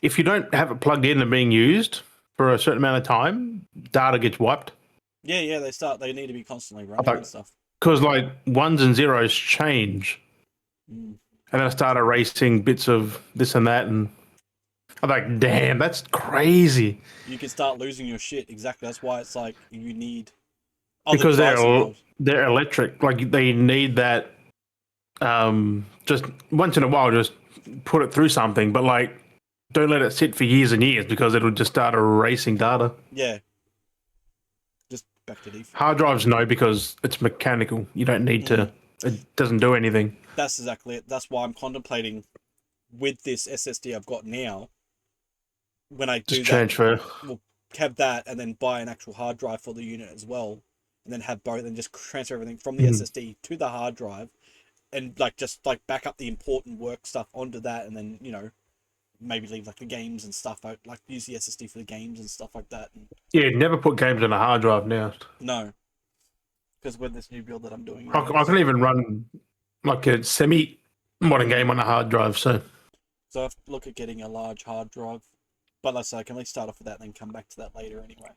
if you don't have it plugged in and being used for a certain amount of time, data gets wiped. Yeah, they need to be constantly running and stuff. Because like ones and zeros change. And then I start erasing bits of this and that, and I'm like, damn, that's crazy. You can start losing your shit. Exactly. That's why it's like you need because they're electric. Like they need that. Just once in a while, just put it through something, but like don't let it sit for years and years because it'll just start erasing data. Yeah. Just back to default. Hard drives, no, because it's mechanical. You don't need to. It doesn't do anything. That's exactly it. That's why I'm contemplating with this SSD I've got now. When I do just transfer, we'll have that and then buy an actual hard drive for the unit as well, and then have both and just transfer everything from the SSD to the hard drive, and just back up the important work stuff onto that, and then maybe leave like the games and stuff out, like use the SSD for the games and stuff like that. And yeah, never put games on a hard drive now. No, because with this new build that I'm doing, I can even run like a semi-modern game on a hard drive. So I have to look at getting a large hard drive. But like I said, I can at least start off with that and then come back to that later anyway.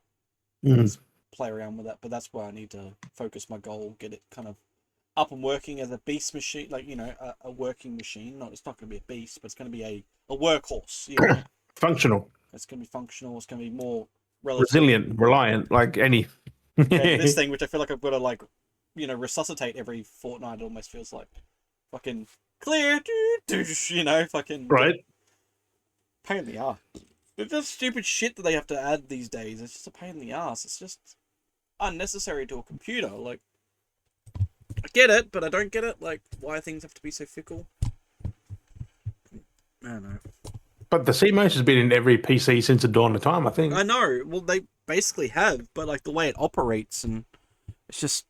Just play around with that. But that's where I need to focus my goal, get it kind of up and working as a beast machine, like, a working machine. It's not going to be a beast, but it's going to be a workhorse. Functional. It's going to be functional. It's going to be more resilient, reliant, like any. This thing, which I feel like I've got to resuscitate every fortnight. It almost feels like fucking clear, fucking right. Pain in the ass. It's just stupid shit that they have to add these days. It's just a pain in the ass. It's just unnecessary to a computer. Like, I get it, but I don't get it. Like, why things have to be so fickle. I don't know. But the CMOS has been in every PC since the dawn of time, I think. I know. Well, they basically have, but like the way it operates, and it's just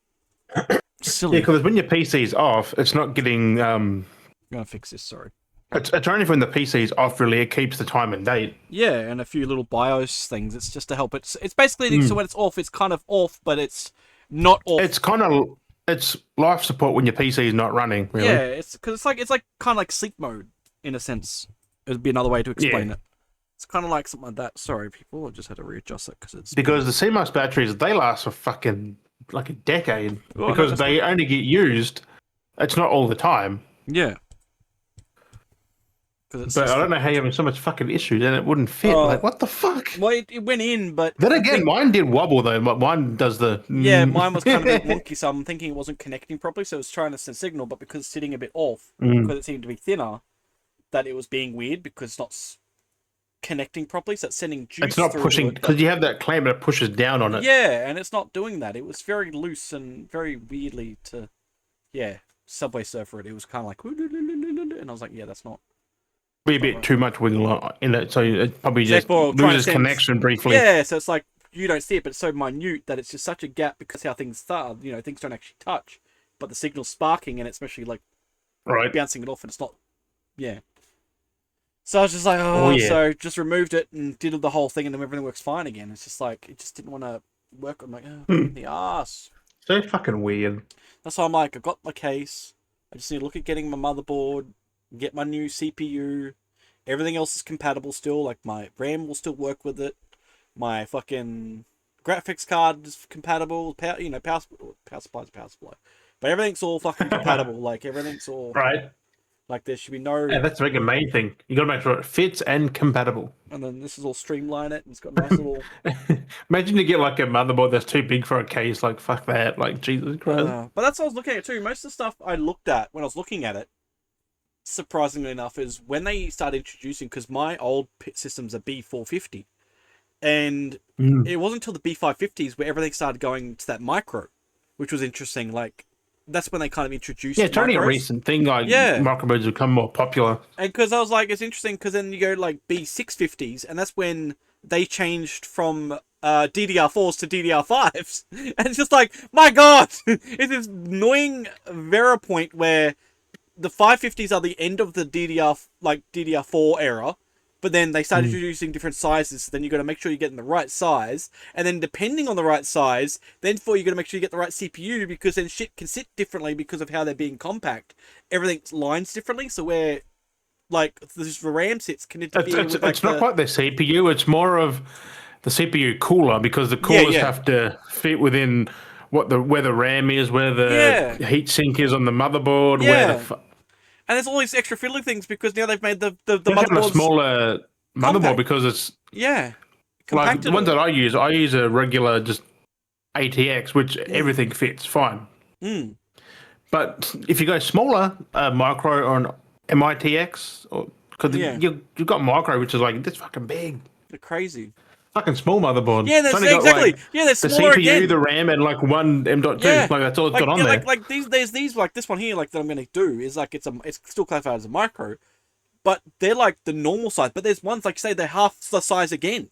silly. Yeah, because when your PC's off, it's not getting. I'm gonna fix this. Sorry. It's only when the PC's off, really, it keeps the time and date. Yeah, and a few little BIOS things. It's just to help it. It's basically so when it's off, it's kind of off, but it's not off. It's life support when your PC is not running. Really. Yeah, it's kind of like sleep mode in a sense. It would be another way to explain it. It's kind of like something like that. Sorry, people, I just had to readjust it because the CMOS batteries, they last for fucking like a decade because they only get used. It's not all the time. Yeah. But I don't know how you're having so much fucking issues and it wouldn't fit. Like, what the fuck? Well, it went in, but... Then again, mine did wobble, though. Mine does the... Yeah, mine was kind of a bit wonky, so I'm thinking it wasn't connecting properly, so it was trying to send signal, but because it's sitting a bit off, because it seemed to be thinner, that it was being weird because it's not connecting properly, so it's sending juice. It's not pushing, because you have that clamp that pushes down on it. Yeah, and it's not doing that. It was very loose and very weirdly to... Yeah, Subway Surfer it. It was kind of like... And I was like, yeah, that's not... Be a bit too much wiggle in it, so it probably just loses connection briefly. Yeah, so it's like you don't see it, but it's so minute that it's just such a gap because how things start. Things don't actually touch, but the signal's sparking and it's especially like bouncing it off, and it's not. Yeah. So I was just like, so just removed it and did the whole thing, and then everything works fine again. It's just like it just didn't want to work. I'm like, in the ass. So fucking weird. That's why I'm like, I got my case. I just need to look at getting my motherboard. Get my new CPU. Everything else is compatible still. Like my RAM will still work with it. My fucking graphics card is compatible. Power supply. But everything's all fucking compatible. Like everything's all right. Like there should be no. Yeah, that's the main thing. You got to make sure it fits and compatible. And then this is all streamline it. And it's got nice little. Imagine you get like a motherboard that's too big for a case. Like fuck that. Like Jesus Christ. But that's what I was looking at too. Most of the stuff I looked at when I was looking at it, surprisingly enough, is when they started introducing, because my old systems are B450, and it wasn't until the B550s where everything started going to that micro, which was interesting. Like that's when they kind of introduced. Yeah, it's only a recent thing. Like microboards become more popular. And because I was like, it's interesting because then you go like B650s, and that's when they changed from DDR4s to DDR5s, and it's just like, my god, it's this annoying Vera point where the 550s are the end of the DDR4 era, but then they started introducing different sizes, so then you got to make sure you're getting the right size, and then depending on the right size, then you got to make sure you get the right CPU, because then shit can sit differently because of how they're being compact. Everything lines differently, so where like the RAM sits can interfere with It's not quite the CPU. It's more of the CPU cooler, because the coolers have to fit within where the RAM is, where the heat sink is on the motherboard, where the and there's all these extra fiddly things because now they've made the motherboard a smaller motherboard because it's like the ones that I use a regular just ATX, which everything fits fine. Mm. But if you go smaller, micro or an MITX, because you've got micro, which is like this fucking big. They're crazy. Fucking small motherboard. Yeah, that's exactly. They're smaller the CPU, again. the RAM, and like one M.2. Like that's all it's got on there. Like these like this one here, like that I'm gonna do is like it's still classified as a micro, but they're like the normal size. But there's ones like say they're half the size again.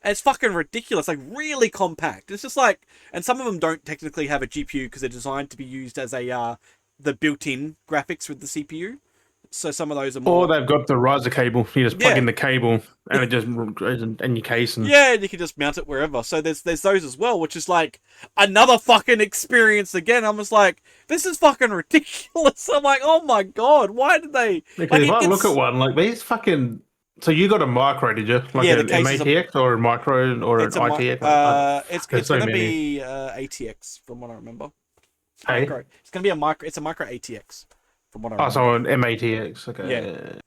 And it's fucking ridiculous, like really compact. It's just like, and some of them don't technically have a GPU because they're designed to be used as the built-in graphics with the CPU. So some of those are more. Or they've got the riser cable. You just plug in the cable and it just goes in your case. And and you can just mount it wherever. So there's those as well, which is like another fucking experience again. I'm just like, this is fucking ridiculous. I'm like, oh my god, why did they? Because if I look at one like these fucking. So you got a micro, did you? Like an MATX or a micro or an ITX? It's going to be ATX from what I remember. Hey? It's going to be a micro. It's a micro ATX from what I remember. Oh, so an MATX. Okay.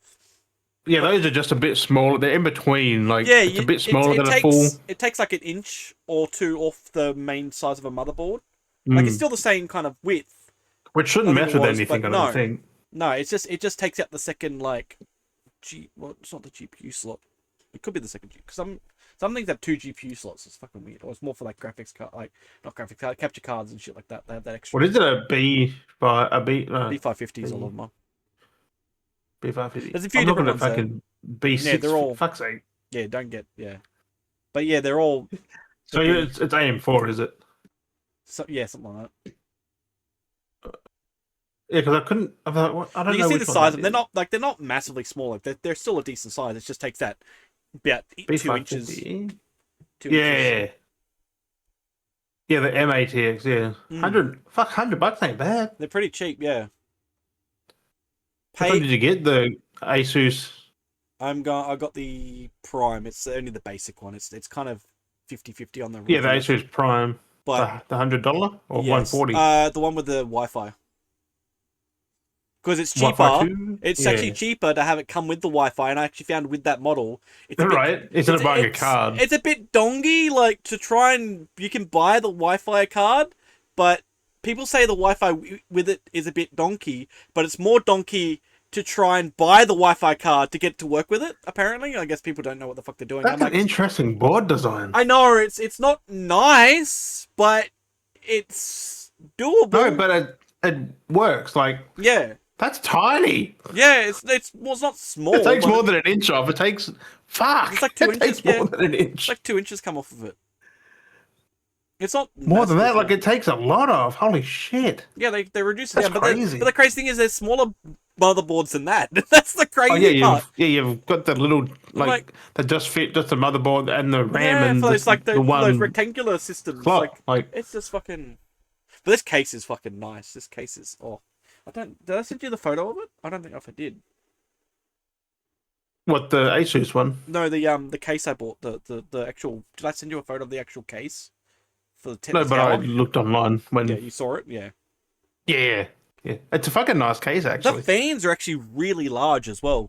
Yeah, those are just a bit smaller. They're in between. Like it's a bit smaller than a full. It takes like an inch or two off the main size of a motherboard. Like it's still the same kind of width. Which shouldn't mess with anything. I don't think. No, it just takes out the second like. Well, it's not the GPU slot. It could be the second GPU. Because some things have two GPU slots. It's fucking weird. Or it's more for like graphics card, like not graphics card, capture cards and shit like that. They have that extra. What is it? B550s? All of them are. B550. There's a few different ones. Fucking B6. Yeah, they're all. Fuck's sake. Yeah, but yeah, they're all. So it's AM4, is it? So yeah, something like that. Yeah, because I couldn't. I don't know. You can see the size of them. They're not massively small. Like they're still a decent size. It just takes that about 2 inches. 2 inches. Yeah, the MATX. Yeah, $100 ain't bad. They're pretty cheap. Yeah. What did you get? The Asus. I got the Prime. It's only the basic one. It's kind of 50-50 on the. Yeah, the Asus Prime. But the $100 or $140. The one with the Wi-Fi. Because it's cheaper. It's actually cheaper to have it come with the Wi-Fi, and I actually found with that model, instead of buying a card, it's a bit dongy. Like to try and you can buy the Wi-Fi card, but people say the Wi-Fi with it is a bit donkey. But it's more donkey to try and buy the Wi-Fi card to get to work with it. Apparently, I guess people don't know what the fuck they're doing. That's an interesting board design. I know it's not nice, but it's doable. No, but it works. Like That's tiny. Yeah, it's not small. It takes more than an inch off. It takes It's like 2 inches. Takes more than an inch. It's like 2 inches come off of it. It's not more than that. Like it takes a lot off. Holy shit. Yeah, they reduce it down. Crazy. But the crazy thing is, there's smaller motherboards than that. That's the crazy part. You've got the little that just fit just the motherboard and the RAM and those one rectangular systems. Slot. Like it's just fucking. But this case is fucking nice. This case is did I send you the photo of it? I don't think I did. What, the Asus one? No, the case I bought. The actual. Did I send you a photo of the actual case? For the tennis No, but I looked online when. Yeah, you saw it. Yeah. Yeah. It's a fucking nice case, actually. The fans are actually really large as well.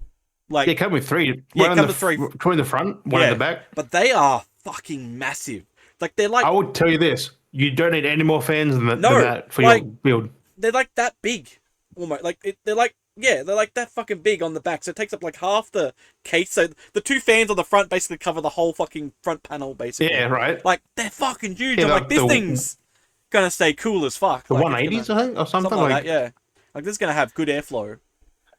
Like it come with three. Yeah, come with three. Two in the front, one in the back. But they are fucking massive. Like they're like. I would tell you this: you don't need any more fans than that for your build. They're like that big, almost. They're like that fucking big on the back. So it takes up like half the case. So the two fans on the front basically cover the whole fucking front panel, basically. Yeah, right. Like they're fucking huge. I'm like, this thing's gonna stay cool as fuck. The 180s, I think, or something like that. Yeah, like this is gonna have good airflow.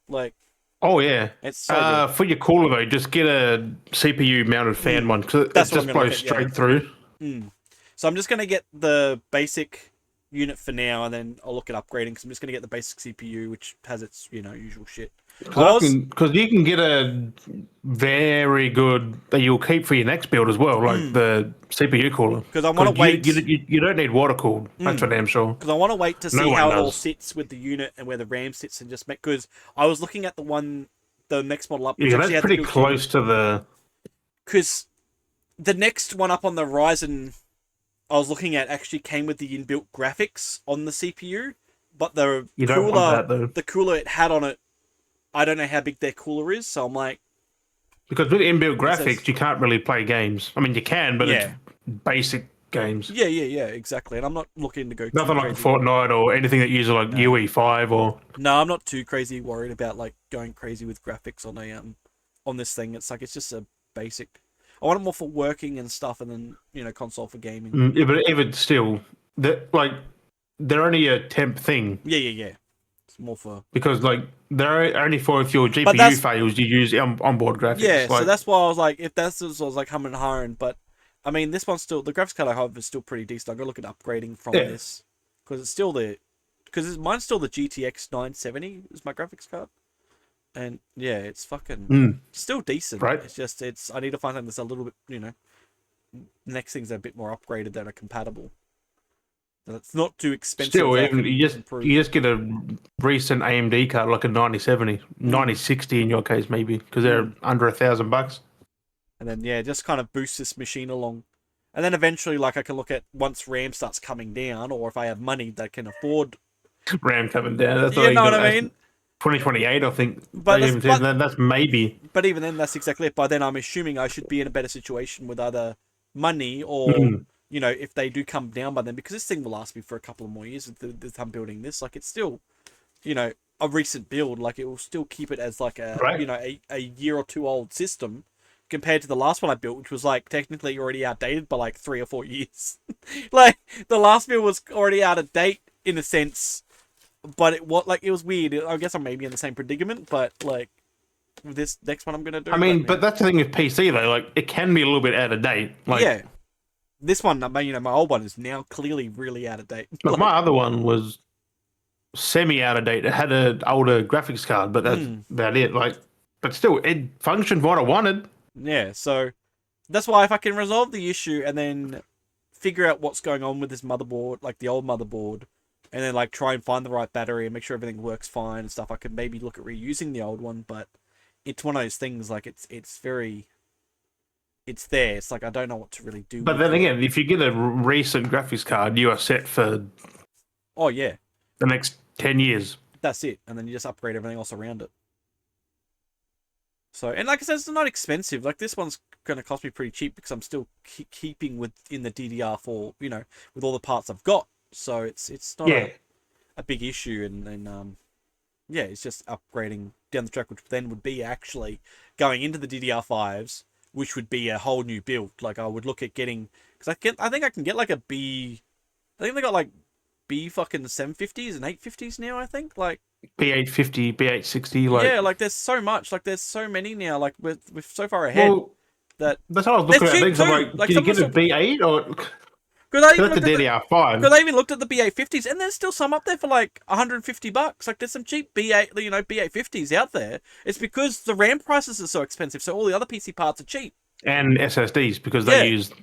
Like. Oh yeah. It's so for your cooler though, just get a CPU mounted fan one because it just blows straight through. So I'm just gonna get the basic unit for now, and then I'll look at upgrading because I'm just going to get the basic CPU, which has its usual shit. Because you can get a very good that you'll keep for your next build as well, like the CPU cooler. Because I want to wait. You don't need water cooled. That's for damn sure. Because I want to wait to see how it all sits with the unit and where the RAM sits, and just make. Because I was looking at the one the next model up. Yeah, that's pretty close to the. Because the next one up on the Ryzen I was looking at actually came with the inbuilt graphics on the CPU, but the cooler it had on it, I don't know how big their cooler is, so I'm like... Because with inbuilt graphics, you can't really play games. I mean, you can, but it's basic games. Yeah, exactly. And I'm not looking to go nothing like Fortnite or anything that uses like UE5 or... No, I'm not too crazy worried about like going crazy with graphics on a on this thing. It's like it's just a basic... I want it more for working and stuff, and then, you know, console for gaming. Yeah, but even still, they're only a temp thing. Yeah. It's more for... Because, like, they're only for if your GPU fails, you use onboard graphics. Yeah, so that's why I was like, if that's what I was like humming and hawing, but, I mean, this one's still... The graphics card I have is still pretty decent. I'm going to look at upgrading from this. Because it's still the... Because mine's still the GTX 970 is my graphics card. And yeah, it's fucking still decent. Right. It's just I need to find something that's a little bit, you know, next things are a bit more upgraded that are compatible. That's not too expensive. Still, you just get a recent AMD card like a 9070, 9060 in your case maybe, because they're under $1,000. And then just kind of boost this machine along. And then eventually, like, I can look at once RAM starts coming down, or if I have money that can afford RAM coming down. That's you know what I mean. 2028, I think. But that's maybe. But even then, that's exactly it. By then, I'm assuming I should be in a better situation with either money or, you know, if they do come down by then, because this thing will last me for a couple of more years with I'm building this. Like, it's still, you know, a recent build. Like, it will still keep it as like a, you know, a year or two old system compared to the last one I built, which was like technically already outdated by like 3 or 4 years. Like, the last build was already out of date in a sense. But it was weird. I guess I'm maybe in the same predicament, but like with this next one I'm gonna do. I mean, but that's the thing with PC though. Like, it can be a little bit out of date. Like, yeah, this one, you know, my old one is now clearly really out of date. But my other one was semi out of date. It had an older graphics card, but that's about it. Like, but still, it functioned what I wanted. Yeah, so that's why if I can resolve the issue and then figure out what's going on with this motherboard, like the old motherboard. And then, like, try and find the right battery and make sure everything works fine and stuff. I could maybe look at reusing the old one, but it's one of those things, like, it's there. It's like, I don't know what to really do. But then again, if you get a recent graphics card, you are set for... Oh, yeah. The next 10 years. That's it. And then you just upgrade everything else around it. So, and like I said, it's not expensive. Like, this one's going to cost me pretty cheap because I'm still keeping within the DDR4, you know, with all the parts I've got. So it's not a big issue, and it's just upgrading down the track, which then would be actually going into the DDR5s, which would be a whole new build. Like, I would look at getting, because I think I can get like a B, I think they got like B fucking 750s and 850s now. I think like B850, B860, like yeah, like there's so much, like there's so many now, like we're so far ahead that that's how I was looking at things. I'm like, can you get a B8 or? Because I even looked at the B850s, and there's still some up there for like $150. Like, there's some cheap B850s out there. It's because the RAM prices are so expensive, so all the other PC parts are cheap. And SSDs, because they use the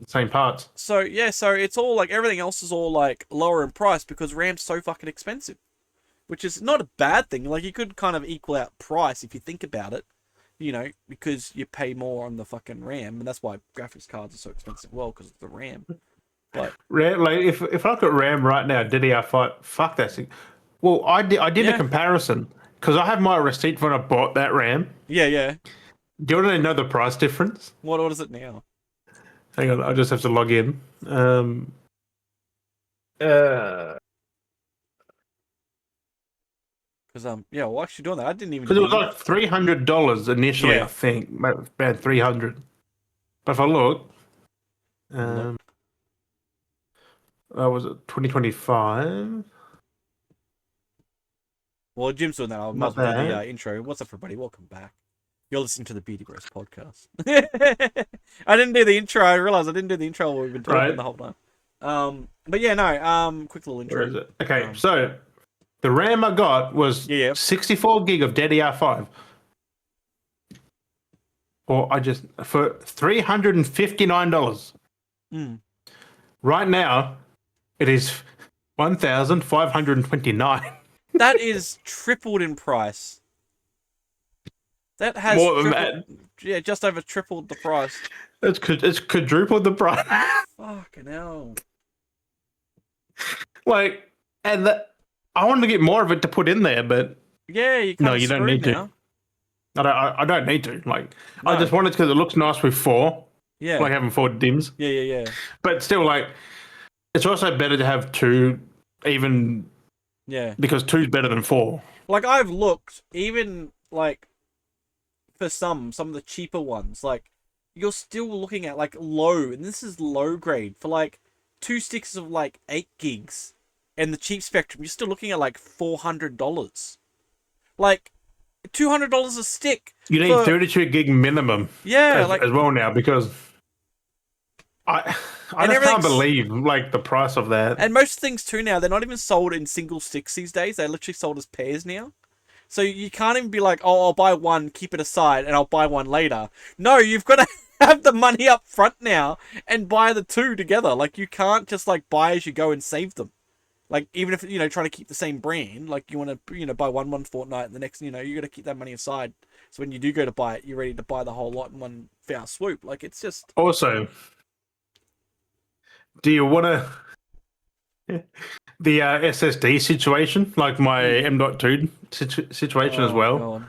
same parts. So so it's all like everything else is all like lower in price because RAM's so fucking expensive, which is not a bad thing. Like, you could kind of equal out price if you think about it. You know, because you pay more on the fucking RAM, and that's why graphics cards are so expensive. Well, because of the RAM. But RAM, like if I look at RAM right now, DDR5, fuck that thing. Well, I did a comparison because I have my receipt when I bought that RAM. Yeah. Do you want to know the price difference? What is it now? Hang on, I just have to log in. Because well, actually doing that, I didn't even. Because it was like $300 initially, I think, about $300. But if I look, was it 2025? Well, Jim's doing that. I might as well do the intro. What's up, everybody? Welcome back. You're listening to the Beardy Bros podcast. I didn't do the intro. I realized I didn't do the intro while we've been talking the whole time. But yeah, no. Quick little intro. Where is it? Okay, so. The RAM I got was 64 gig of DDR5. For $359. Right now, it is $1,529. That is tripled in price. That has More than that. yeah, just over tripled the price. It's quadrupled the price. Fucking hell. Like, and I wanted to get more of it to put in there, but Yeah, you no, kind of you don't need now. to. I don't need to. Like, No. I just wanted because it looks nice with 4. Yeah. Like having 4 dims. Yeah. But still, like, it's also better to have 2, even. Yeah. Because 2's better than 4. Like, I've looked, even, like, for some of the cheaper ones, like, you're still looking at, like, low, and this is low grade, for, like, 2 sticks of, like, 8 gigs, and the cheap Spectrum, you're still looking at, like, $400. Like, $200 a stick. You need 32 gig minimum. Yeah, as well now, because I just can't believe like the price of that. And most things too now, they're not even sold in single sticks these days. They're literally sold as pairs now. So you can't even be like, oh, I'll buy one, keep it aside, and I'll buy one later. No, you've got to have the money up front now and buy the 2 together. Like, you can't just like buy as you go and save them. Like, even if, you know, trying to keep the same brand, like you want to, you know, buy one fortnight and the next, you know, you got to keep that money aside. So when you do go to buy it, you're ready to buy the whole lot in one foul swoop. Like, it's just... Also, do you want to the SSD situation, like my M.2 situation as well?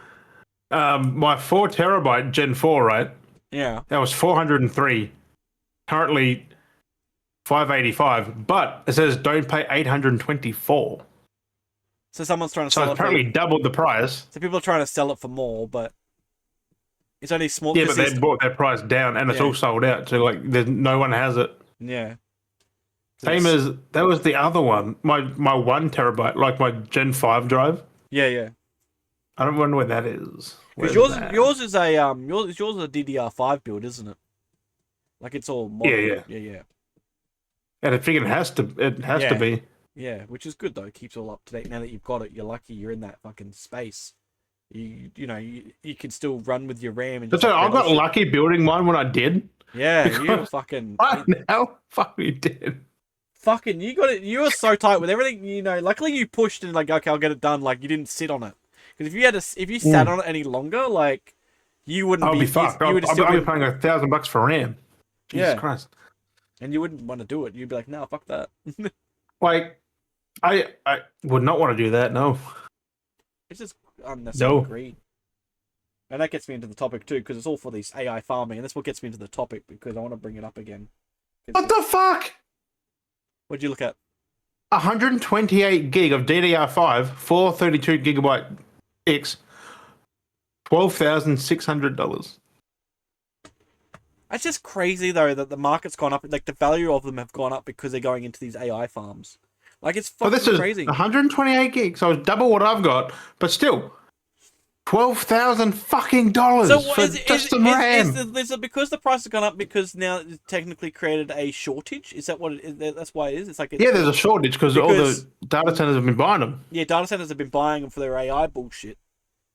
My 4 terabyte Gen 4, right? Yeah. That was 403. Currently 585, but it says don't pay 824. So someone's trying to sell it. So apparently doubled the price. So people are trying to sell it for more, but it's only small. Yeah, but they brought their price down, and it's all sold out. So like, no one has it. Yeah. Same as that was the other one. My 1 terabyte, like my Gen 5 drive. Yeah. I don't wonder where that is. Because yours is a yours is a DDR5 build, isn't it? Like, it's all modern. Yeah. And I think it has to be. Yeah, which is good though. It keeps it all up to date. Now that you've got it, you're lucky you're in that fucking space. You can still run with your RAM and. So I got lucky building mine when I did. Yeah, you were fucking. Right now, fuck me did. Fucking, you got it. You were so tight with everything. You know, luckily you pushed and like, okay, I'll get it done. Like, you didn't sit on it. Because if you sat on it any longer, like, you wouldn't be fucked. I'd be paying $1,000 for RAM. Jesus Christ. And you wouldn't want to do it. You'd be like, no, fuck that. Like, I would not want to do that. No. It's just unnecessary greed. And that gets me into the topic too, because it's all for these AI farming, and that's what gets me into the topic, because I want to bring it up again. What the fuck? What'd you look at? 128 gig of DDR5, 432 gigabyte X, $12,600. It's just crazy though that the market's gone up. Like, the value of them have gone up because they're going into these AI farms. Like, it's fucking crazy. 128 gigs, so it's double what I've got, but still, $12,000 fucking dollars for just some RAM. Is it because the price has gone up because now it's technically created a shortage? Is that what it is? That's why it is. It's like there's a shortage because all the data centers have been buying them. Yeah, data centers have been buying them for their AI bullshit.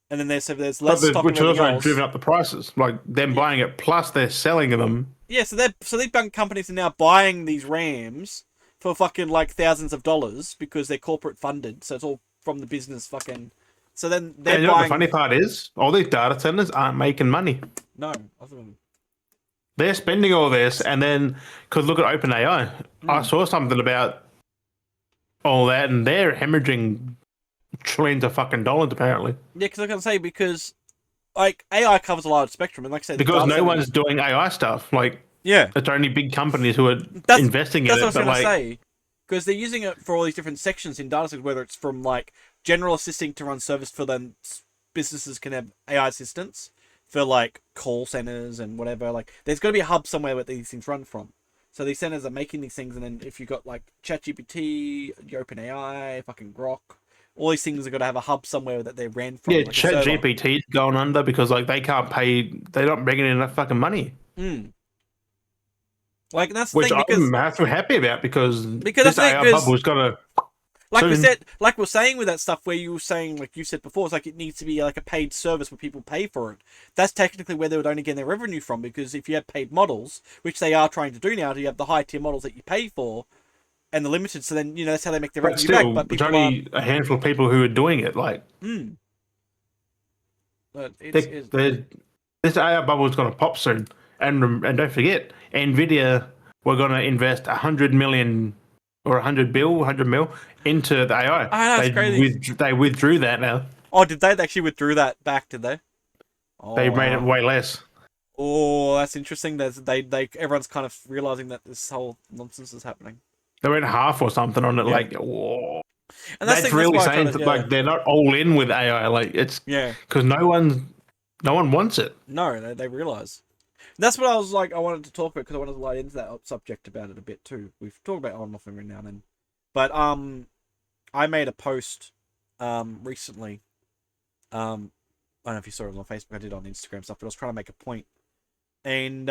And then there's less stock, which has also driven up the prices. Like, them buying it, plus they're selling them. Yeah, so these bank companies are now buying these RAMs for fucking like thousands of dollars because they're corporate funded. So it's all from the business fucking. So then they're buying. You know what the funny part is? All these data centers aren't making money. No, they're spending all this, and then because look at OpenAI, I saw something about all that, and they're hemorrhaging trillions of fucking dollars apparently. Yeah, because I can say because like AI covers a large spectrum, and like I said, because no one's doing AI stuff. Like, it's only big companies who are investing in it. That's what I was going to say. Because they're using it for all these different sections in data centers, whether it's from like general assisting to run service for them. Businesses can have AI assistants for like call centers and whatever. Like, there's got to be a hub somewhere where these things run from. So these centers are making these things, and then if you've got like ChatGPT, your OpenAI, fucking Grok, all these things have got to have a hub somewhere that they ran from. Yeah, like ChatGPT's going under because like they can't pay. They're not bringing in enough fucking money. Like, that's the which thing, because I'm happy about because this AI bubble's got to. Like we said, like we're saying with that stuff where you were saying, like you said before, it's like it needs to be like a paid service where people pay for it. That's technically where they would only get their revenue from, because if you have paid models, which they are trying to do now, you have the high tier models that you pay for, and the limited. So then, you know, that's how they make their revenue back. But it's only a handful of people who are doing it. Like, But This AI bubble is going to pop soon, and don't forget, Nvidia we're going to invest 100 million or 100 mil into the AI. Ah, that's crazy. They withdrew that now. Oh, did they? They actually withdrew that back, did they? Oh, They made it wow. way less. Oh, that's interesting. Everyone's kind of realizing that this whole nonsense is happening. They went half or something on it. Yeah. Like, whoa. And That's really why I saying tried to, that, like they're not all in with AI. Like it's yeah. because no one wants it. No, they realize. That's what I was like. I wanted to talk about because I wanted to light into that subject about it a bit too. We've talked about it on and off every now and then, but I made a post recently. I don't know if you saw it on Facebook. I did it on Instagram stuff, but I was trying to make a point, and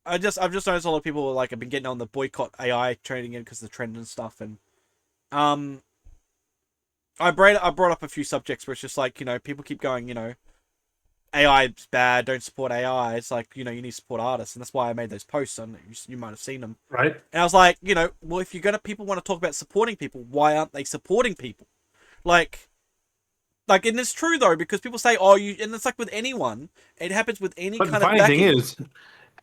I've just noticed a lot of people like have been getting on the boycott AI trading in because of the trend and stuff, and I brought up a few subjects where it's just like, people keep going, AI is bad, don't support AI. It's like, you need to support artists, and that's why I made those posts on. You might have seen them, Right? and I was like, well, if people want to talk about supporting people, why aren't they supporting people? Like, and it's true though, because people say, oh, and it's like with anyone, it happens with any But kind the of funny backing. thing is,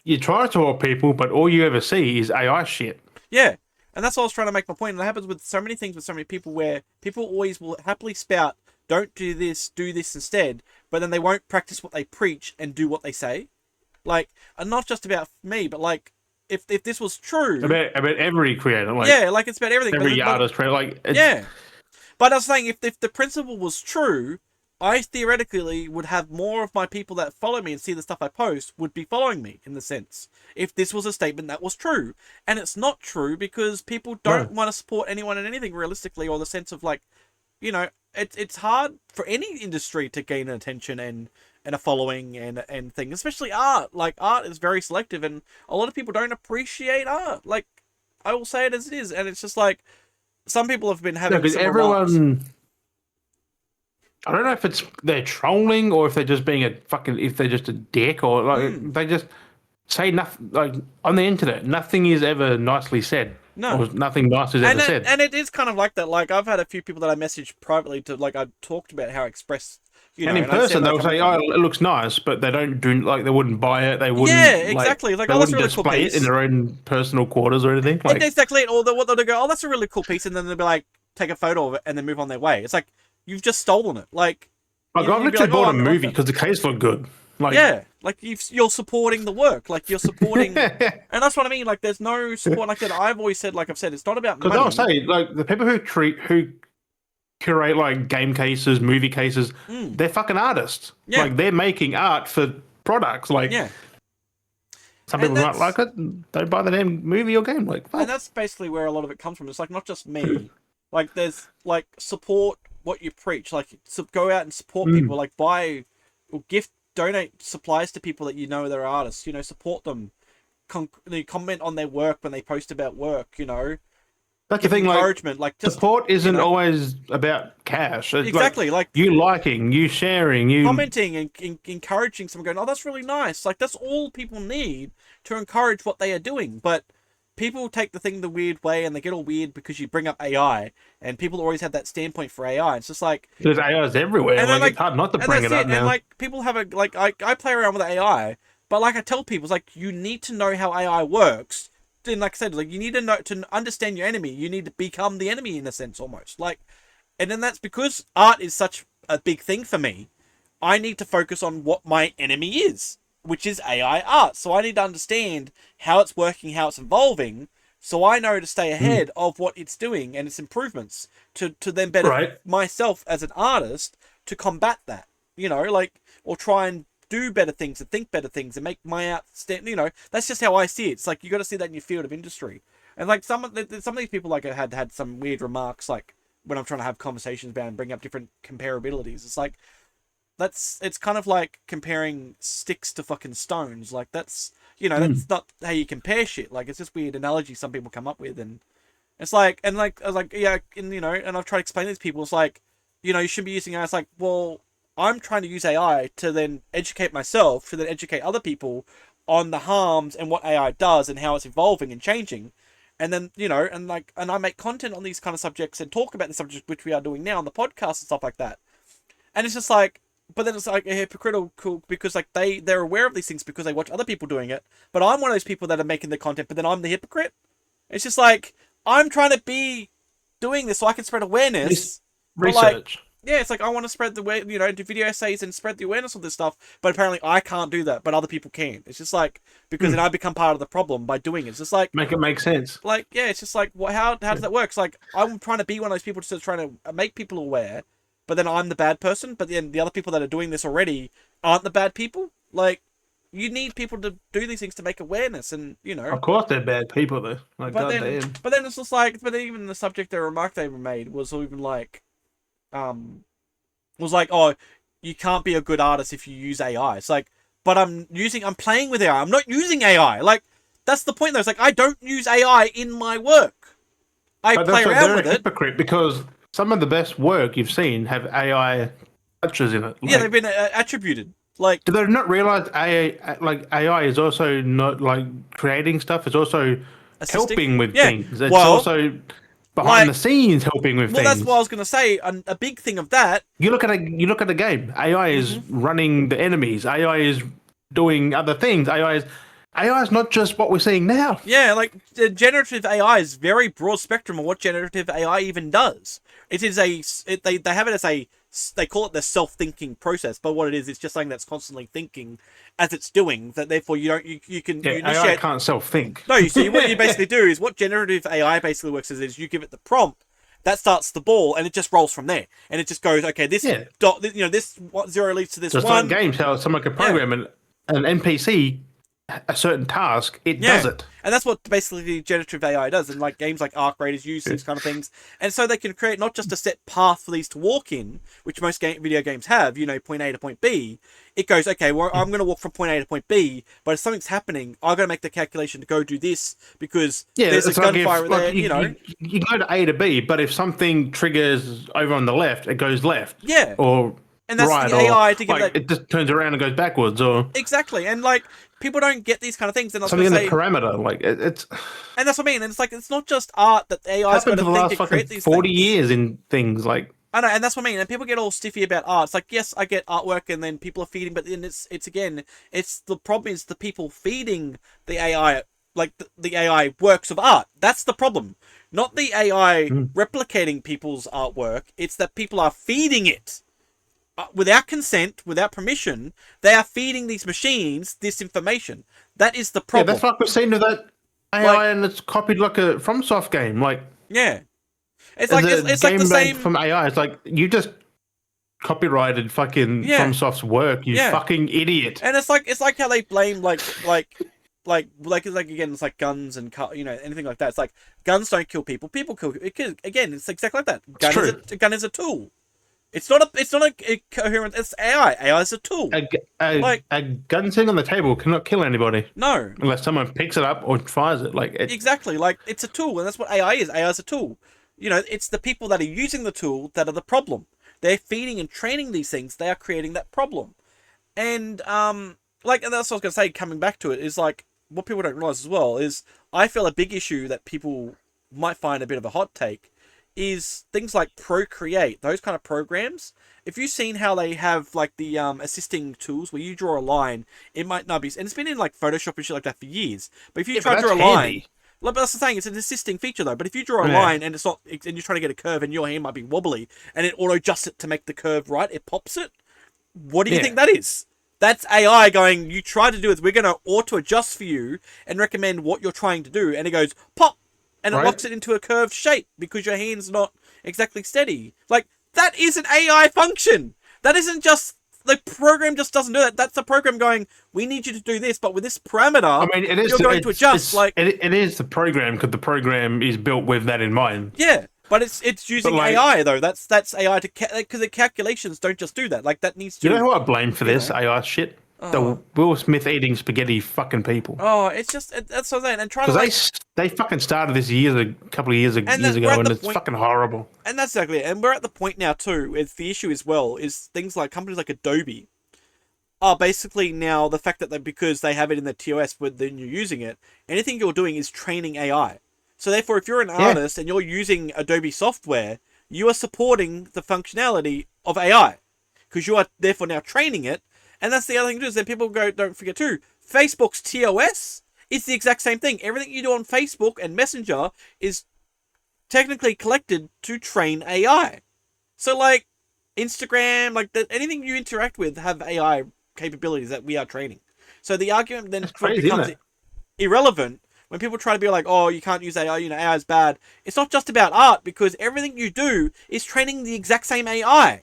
you try to talk people, but all you ever see is AI shit. Yeah. And that's what I was trying to make my point. And it happens with so many things with so many people where people always will happily spout, don't do this instead. But then they won't practice what they preach and do what they say. Like, and not just about me, but like, if this was true. About every creator. Like, yeah, like it's about everything. every artist creator. Like, yeah. But I was saying, if the principle was true, I theoretically would have more of my people that follow me and see the stuff I post would be following me, in the sense, if this was a statement that was true. And it's not true because people don't want to support anyone in anything realistically, or the sense of like, it's hard for any industry to gain attention and a following and thing, especially art. Like, art is very selective and a lot of people don't appreciate art. Like, I will say it as it is. And it's just like, some people have been having some remarks. I don't know if they're trolling or if they're just being if they're just a dick or like they just say nothing. Like on the internet, nothing is ever nicely said. No, or nothing nice is ever said. And it is kind of like that. Like, I've had a few people that I messaged privately to, like, I talked about how I expressed, and in person they'll say, "Oh, it looks nice," but they don't do like they wouldn't buy it. They wouldn't. Yeah, exactly. Like, they oh, that's wouldn't a really cool display piece it in their own personal quarters or anything. Like, exactly. Or what they'll go, oh, that's a really cool piece, and then they'll be like, take a photo of it and then move on their way. It's like, you've just stolen it. Like, I've literally bought a movie because the case looked good. Like, yeah, like you're supporting the work. Like, you're supporting, and that's what I mean. Like, there's no support. Like that, I've always said, like I've said, it's not about money. Because I'll say, like, the people who curate like game cases, movie cases, they're fucking artists. Yeah. Like, they're making art for products. Like, yeah. Some people might like it, don't buy the damn movie or game. Like, fuck. And that's basically where a lot of it comes from. It's like, not just me. Like, there's like, support what you preach. Like, go out and support people. Like, buy or donate supplies to people that they're artists. Support them. Comment on their work when they post about work. That's the thing. Encouragement. Like, just, support isn't always about cash. It's exactly. Like you liking, you sharing, you commenting and encouraging someone, going, "Oh, that's really nice." Like, that's all people need to encourage what they are doing. But people take the thing the weird way, and they get all weird because you bring up AI, and people always have that standpoint for AI. It's just like, there's AIs everywhere. And like, it's hard not to bring it up now. And like, people have I play around with AI, but like I tell people, it's like, you need to know how AI works. And like I said, like, you need to know to understand your enemy. You need to become the enemy in a sense, almost. Like, and then that's because art is such a big thing for me. I need to focus on what my enemy is, which is AI art. So I need to understand how it's working, how it's evolving, so I know to stay ahead of what it's doing and its improvements to then better myself as an artist to combat that, or try and do better things and think better things and make my art stand. That's just how I see it. It's like, you got to see that in your field of industry. And like, some of these people, like, had some weird remarks, like, when I'm trying to have conversations about and bring up different comparabilities. It's like, it's kind of like comparing sticks to fucking stones. Like, that's, that's not how you compare shit. Like, it's just weird analogy some people come up with. And it's like, and like, I was like, yeah, and, and I've tried to explain to these people, it's like, you shouldn't be using AI. It's like, well, I'm trying to use AI to then educate myself, to then educate other people on the harms and what AI does and how it's evolving and changing. And then, and I make content on these kind of subjects and talk about the subjects which we are doing now on the podcast and stuff like that. And it's just like, but then it's like a hypocritical because like they're aware of these things because they watch other people doing it. But I'm one of those people that are making the content, but then I'm the hypocrite. It's just like I'm trying to be doing this so I can spread awareness. Research. Like, yeah, it's like I want to spread the way, do video essays and spread the awareness of this stuff, but apparently I can't do that, but other people can. It's just like because then I become part of the problem by doing it. It's just like make it make sense. Like, yeah, it's just like how does that work? It's like I'm trying to be one of those people just trying to make people aware, but then I'm the bad person. But then the other people that are doing this already aren't the bad people. Like, you need people to do these things to make awareness, and Of course, they're bad people though. Like, but goddamn. but then it's just like, but then even the subject, the remark they made was even like, oh, you can't be a good artist if you use AI. It's like, but I'm playing with AI. I'm not using AI. Like, that's the point though. It's like, I don't use AI in my work. I play around with it. Hypocrite because some of the best work you've seen have AI touches in it. Yeah, they've been attributed. Like, do they not realize AI is also not like creating stuff? It's also helping with things. It's also behind the scenes helping with things. Well, that's what I was going to say. A big thing of that. You look at a game. AI is running the enemies. AI is doing other things. AI is not just what we're seeing now. Yeah, like generative AI is very broad spectrum of what generative AI even does. It is they have it as they call it the self-thinking process, but what it is, it's just something that's constantly thinking as it's doing. That therefore you can initiate. AI can't self-think. No, you see what you basically do is what generative AI basically works is you give it the prompt. That starts the ball, and it just rolls from there, and it just goes, okay, this dot, this 0 leads to this just 1. Like games, how someone can program an NPC a certain task, it does it. And that's what basically generative AI does. And like games like Arc Raiders use these kind of things. And so they can create not just a set path for these to walk in, which most video games have, point A to point B. It goes, okay, well, I'm going to walk from point A to point B, but if something's happening, I've got to make the calculation to go do this because there's a gunfire there, You go to A to B, but if something triggers over on the left, it goes left. Yeah. And that's right, the AI to get it just turns around and goes backwards, or exactly, and like people don't get these kind of things. And something in the parameter, it's, and that's what I mean. And it's like it's not just art that the AI's got to think to create these 40 years in things like. I know, and that's what I mean. And people get all stiffy about art. It's like, yes, I get artwork, and then people are feeding, but then it's the problem is the people feeding the AI, like the AI works of art. That's the problem, not the AI replicating people's artwork. It's that people are feeding it. Without consent, without permission, they are feeding these machines this information. That is the problem. Yeah, that's like we've seen with that AI, and it's copied like a FromSoft game. Like, yeah, it's like the same from AI. It's like you just copyrighted fucking FromSoft's work. You fucking idiot. And it's like how they blame like again, it's like guns and anything like that. It's like guns don't kill people. People kill. Again, it's exactly like that. A gun is a tool. It's not a coherent. It's AI. AI is a tool. A gun sitting on the table cannot kill anybody. No, unless someone picks it up or fires it. Exactly. Like it's a tool, and that's what AI is. AI is a tool. It's the people that are using the tool that are the problem. They're feeding and training these things. They are creating that problem. And and that's what I was gonna say. Coming back to it is like what people don't realize as well is I feel a big issue that people might find a bit of a hot take. Is things like Procreate, those kind of programs. If you've seen how they have like the assisting tools where you draw a line, it might not be, and it's been in like Photoshop and shit like that for years. But if you try to draw a line, like that's the thing, it's an assisting feature though. But if you draw a line and it's not, and you're trying to get a curve, and your hand might be wobbly, and it auto adjusts it to make the curve right, it pops it. What do you think that is? That's AI going. You try to do it. We're going to auto adjust for you and recommend what you're trying to do, and it goes pop. And it locks it into a curved shape because your hand's not exactly steady. Like, that is an AI function. That isn't just... The program just doesn't do that. That's the program going, we need you to do this, but with this parameter, you're going to adjust. It is the program, because the program is built with that in mind. Yeah, but it's using AI, though. That's AI because the calculations don't just do that. Like, that needs to... You know who I blame for this AI shit? The Will Smith eating spaghetti fucking people. Oh, it's just that's so then and trying to because they fucking started this a couple of years ago, and it's fucking horrible. And that's exactly it. And we're at the point now too. It's the issue as well is things like companies like Adobe are basically now the fact that because they have it in the TOS when you're using it, anything you're doing is training AI. So therefore, if you're an artist and you're using Adobe software, you are supporting the functionality of AI. because you are therefore now training it. And that's the other thing to do is that people don't forget too. Facebook's TOS is the exact same thing. Everything you do on Facebook and Messenger is technically collected to train AI. So like Instagram, like anything you interact with have AI capabilities that we are training. So the argument then becomes irrelevant when people try to be like, oh, you can't use AI, AI is bad. It's not just about art, because everything you do is training the exact same AI.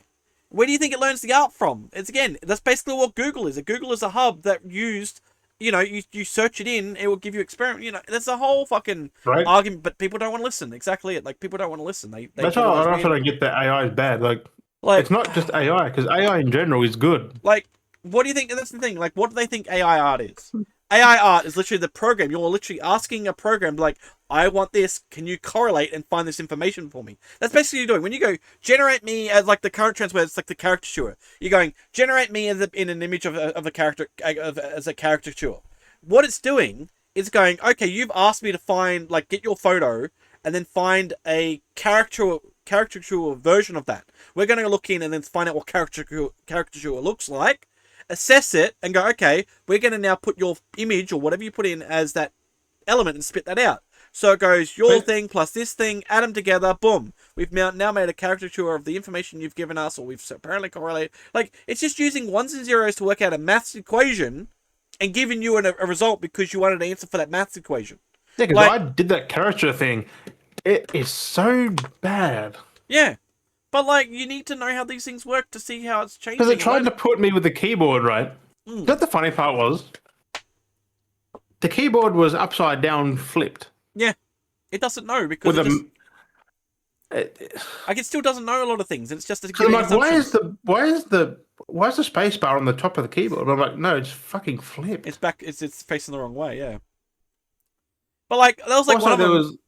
Where do you think it learns the art from? That's basically what Google is. Google is a hub that used, you search it in, it will give you experiment. That's a whole fucking argument, but people don't want to listen. Exactly it. Like, people don't want to listen. That's why I also don't get that AI is bad. Like, it's not just AI, because AI in general is good. Like, what do you think? And that's the thing. Like, what do they think AI art is? AI art is literally the program. You're literally asking a program, like, I want this. Can you correlate and find this information for me? That's basically what you're doing. When you go, generate me as, like, the current trends where it's like the caricature. You're going, generate me as in an image of a character, as a caricature. What it's doing is going, okay, you've asked me to find, like, get your photo and then find a caricature version of that. We're going to look in and then find out what caricature looks like. Assess it and go, okay, we're going to now put your image or whatever you put in as that element and spit that out. So it goes your thing plus this thing, add them together, boom. We've now made a caricature of the information you've given us, or we've apparently correlated. Like, it's just using ones and zeros to work out a maths equation and giving you a result because you wanted an answer for that maths equation. Yeah, because I did that caricature thing. It is so bad. Yeah. But, like, you need to know how these things work to see how it's changing. Because it tried to put me with the keyboard, right? That the funny part was? The keyboard was upside down flipped. Yeah. It doesn't know because it still doesn't know a lot of things. It's just I'm like, why is the space bar on the top of the keyboard? I'm like, no, it's fucking flipped. It's back. It's facing the wrong way. Yeah. But like, that was like also, one of there them.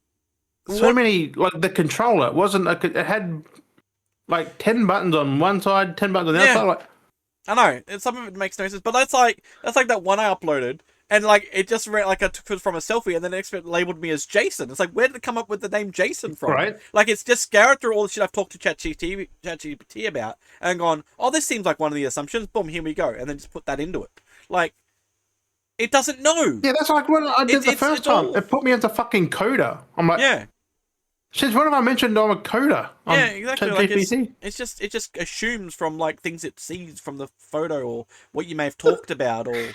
was so many, like, the controller it had like 10 buttons on one side, 10 buttons on the other side. Like, I know, some of it makes no sense, but that's like that one I uploaded, and like it just read like I took it from a selfie, and then it labeled me as Jason. It's like, where did it come up with the name Jason from? Right. Like, it's just scoured through all the shit I've talked to ChatGPT about, and gone, oh, this seems like one of the assumptions. Boom, here we go, and then just put that into it. Like, it doesn't know. Yeah, that's like when I did the first time. It put me as a fucking coder. I'm like, yeah. Since when have I mentioned I'm a coder? Yeah, exactly. Like, it just assumes from like things it sees from the photo or what you may have talked about, or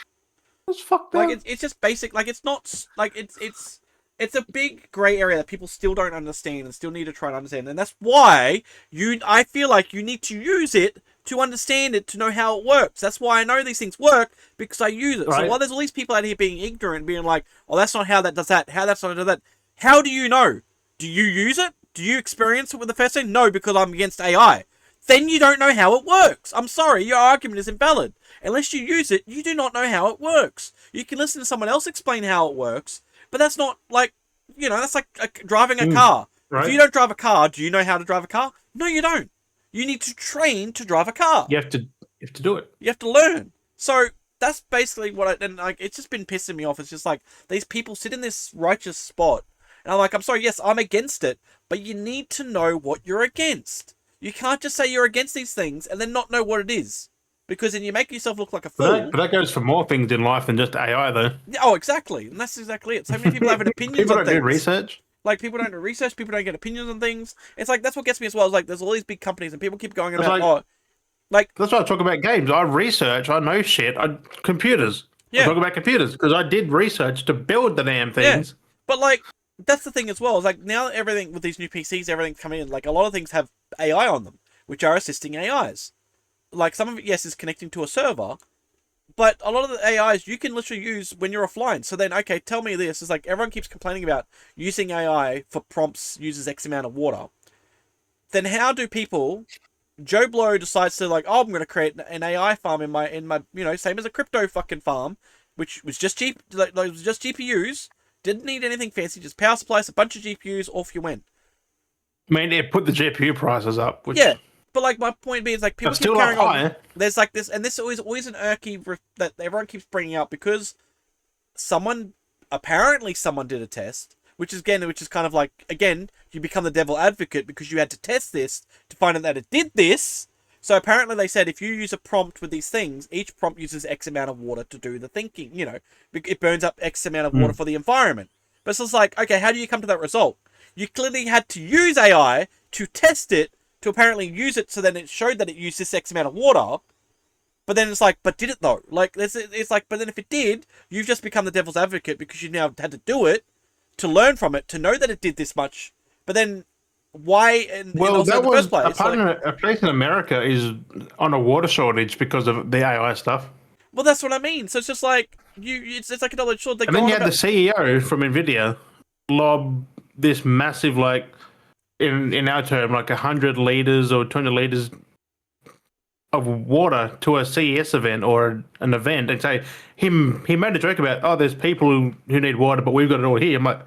it's fucked up. Like, it's just basic. Like, it's not like it's a big grey area that people still don't understand and still need to try and understand, and that's why I feel like you need to use it to understand it, to know how it works. That's why I know these things work, because I use it. Right. So while there's all these people out here being ignorant, being like, oh, that's not how that does that, how that's not how that, how do you know? Do you use it? Do you experience it with the first thing? No, because I'm against AI. Then you don't know how it works. I'm sorry, your argument is invalid. Unless you use it, you do not know how it works. You can listen to someone else explain how it works, but that's not like, that's like driving a car. Right. If you don't drive a car, do you know how to drive a car? No, you don't. You need to train to drive a car. You have to do it. You have to learn. So that's basically what it's just been pissing me off. It's just like, these people sit in this righteous spot, and I'm like, I'm sorry, yes, I'm against it, but you need to know what you're against. You can't just say you're against these things and then not know what it is, because then you make yourself look like a fool. But that goes for more things in life than just AI, though. Oh, exactly. And that's exactly it. So many people have opinions people on things. People don't do research. Like, people don't do research, people don't get opinions on things. It's like, that's what gets me as well. It's like, there's all these big companies and people keep going about, that's why I talk about games. I research, I know shit. Computers. Yeah. I talk about computers, because I did research to build the damn things. Yeah. But, like, that's the thing as well. It's like, now everything with these new PCs, everything's coming in. Like, a lot of things have AI on them, which are assisting AIs. Like, some of it, yes, is connecting to a server, but a lot of the AIs you can literally use when you're offline. So then, okay, tell me this. It's like, everyone keeps complaining about using AI for prompts uses X amount of water. Then how do people... Joe Blow decides to, like, oh, I'm going to create an AI farm in my same as a crypto fucking farm, which was just cheap, like, it was just GPUs. Didn't need anything fancy, just power supplies, a bunch of GPUs, off you went. I mean, it put the GPU prices up. Which... Yeah, but like, my point being is, like, people keep carrying on. There's like this, and this is always an irky that everyone keeps bringing up, because apparently someone did a test, which is kind of like, again, you become the devil advocate because you had to test this to find out that it did this. So apparently they said if you use a prompt with these things, each prompt uses X amount of water to do the thinking. You know, it burns up X amount of water for the environment. But it's just like, okay, how do you come to that result? You clearly had to use AI to test it, to apparently use it, so then it showed that it used this X amount of water. But then it's like, but did it though? Like, it's like, but then if it did, you've just become the devil's advocate because you now had to do it, to learn from it, to know that it did this much. But then why in that the was first place? a place in America is on a water shortage because of the AI stuff. Well, that's what I mean. So it's just like it's like a double-edged sword. And then you had the CEO from Nvidia lob this massive, like in our term, like 100 liters or 200 liters of water to a CES event or an event, and say he made a joke about, oh, there's people who need water, but we've got it all here. I'm like,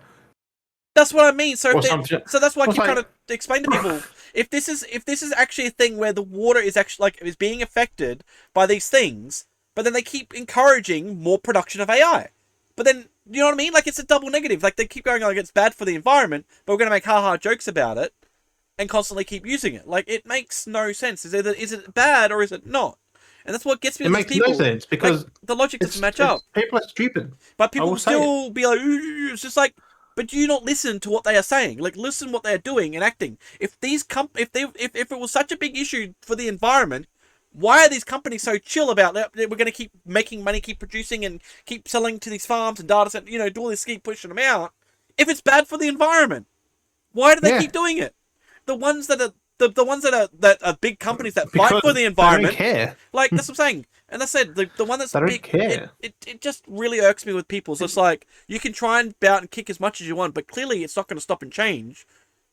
that's what I mean. So so that's why I keep trying to explain to people, if this is actually a thing where the water is actually like is being affected by these things, but then they keep encouraging more production of AI. But then, you know what I mean? Like, it's a double negative. Like, they keep going like it's bad for the environment, but we're going to make ha-ha jokes about it and constantly keep using it. Like, it makes no sense. Is it bad or is it not? And that's what gets me. It makes no sense because like, the logic doesn't match up. People are stupid. But people will still be like, ooh, it's just like, but do you not listen to what they are saying? Like, listen what they are doing and acting. If it was such a big issue for the environment, why are these companies so chill about that? We're going to keep making money, keep producing, and keep selling to these farms and data centers, you know, do all this, keep pushing them out. If it's bad for the environment, why do they keep doing it? The ones that are the ones that are big companies that fight for the environment, they don't care. Like, that's what I'm saying. And I said the one that's they big, don't care. It just really irks me with people. So it's like, you can try and bout and kick as much as you want, but clearly it's not going to stop and change.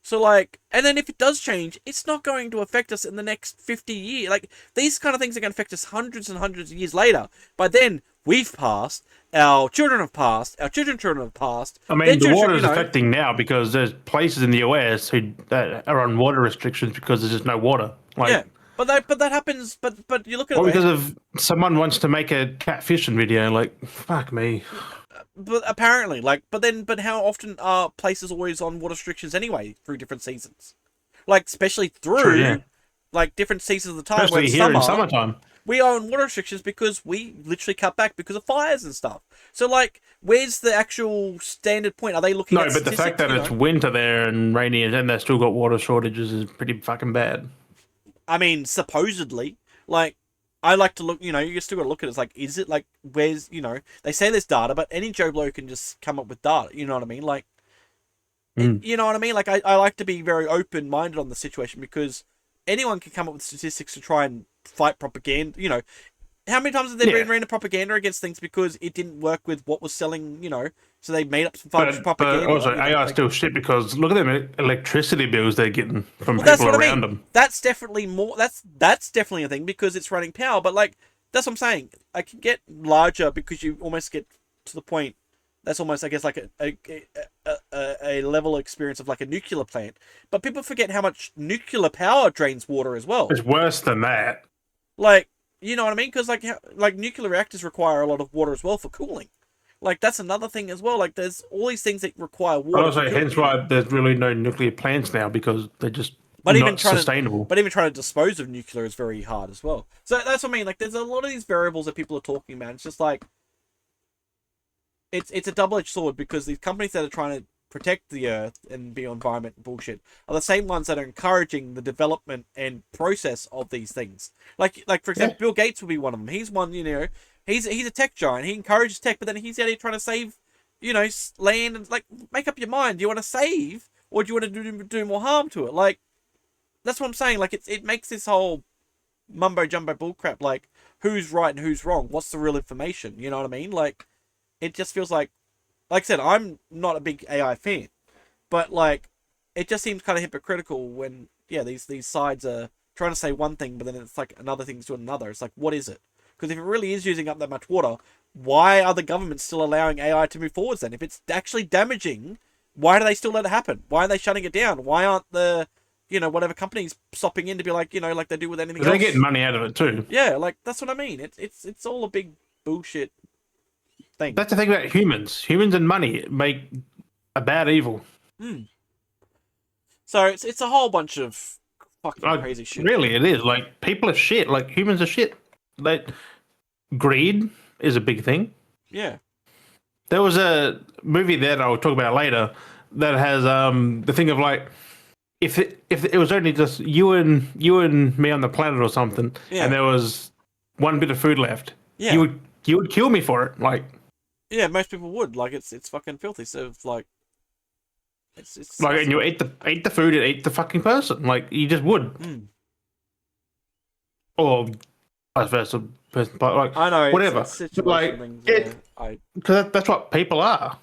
So, like, and then if it does change, it's not going to affect us in the next 50 years. Like, these kind of things are going to affect us hundreds and hundreds of years later. By then, we've passed, our children have passed, our children's children have passed. I mean, the water is affecting now because there's places in the US that are on water restrictions because there's just no water. Like, yeah, but that happens, but you look at it... because of someone wants to make a catfishing video, like, fuck me. But apparently, like, but how often are places always on water restrictions anyway through different seasons? Like, especially through, like, different seasons of the time. Especially here in summertime. We are on water restrictions because we literally cut back because of fires and stuff. So, like, where's the actual standard point? Are they looking at No, but the fact that it's winter there and rainy and then they've still got water shortages is pretty fucking bad. I mean, supposedly. Like, I like to look, you know, you still got to look at it. It's like, is it like, where's, you know, they say there's data, but any Joe Blow can just come up with data. You know what I mean? Like, you know what I mean? Like, I like to be very open-minded on the situation because anyone can come up with statistics to try and fight propaganda. You know, how many times have there been random propaganda against things because it didn't work with what was selling, you know, so they made up some false propaganda. But also, AI is still shit because look at them electricity bills they're getting from people around them. That's definitely more. That's definitely a thing because it's running power. But like, that's what I'm saying. I can get larger because you almost get to the point. That's almost, I guess, like a level of experience of like a nuclear plant. But people forget how much nuclear power drains water as well. It's worse than that. Like, you know what I mean? Because like nuclear reactors require a lot of water as well for cooling. Like, that's another thing as well. Like, there's all these things that require water. Also, hence why there's really no nuclear plants now because they're just not sustainable. But even trying to dispose of nuclear is very hard as well. So that's what I mean. Like, there's a lot of these variables that people are talking about. It's just like, it's a double-edged sword because these companies that are trying to protect the earth and be environment bullshit are the same ones that are encouraging the development and process of these things. Like for example, Bill Gates would be one of them. He's one, you know, he's a tech giant. He encourages tech, but then he's out here trying to save, you know, land and like make up your mind. Do you want to save or do you want to do more harm to it? Like, that's what I'm saying. Like, it makes this whole mumbo jumbo bullcrap. Like, who's right and who's wrong? What's the real information? You know what I mean? Like, it just feels like I said, I'm not a big AI fan, but like, it just seems kind of hypocritical when, these sides are trying to say one thing, but then it's like another thing's doing another. It's like, what is it? Because if it really is using up that much water, why are the governments still allowing AI to move forwards then? If it's actually damaging, why do they still let it happen? Why are they shutting it down? Why aren't the, you know, whatever companies stopping in to be like, you know, like they do with anything else? They're getting money out of it too. Yeah, like, that's what I mean. It's all a big bullshit thing. That's the thing about humans. Humans and money make a bad evil. So it's a whole bunch of fucking Like, crazy shit. really, it is. Like, people are shit. Like, humans are shit. Like, greed is a big thing. Yeah. There was a movie that I'll talk about later that has the thing of like, if it was only just you and me on the planet or something, Yeah. and there was one bit of food left, Yeah. you would kill me for it. Like, yeah, most people would. Like, it's fucking filthy. So it's like, it's like, and you eat the food and eat the fucking person. Like, you just would, or vice versa, person, but like, I know, whatever. it's Like, things, because that's what people are.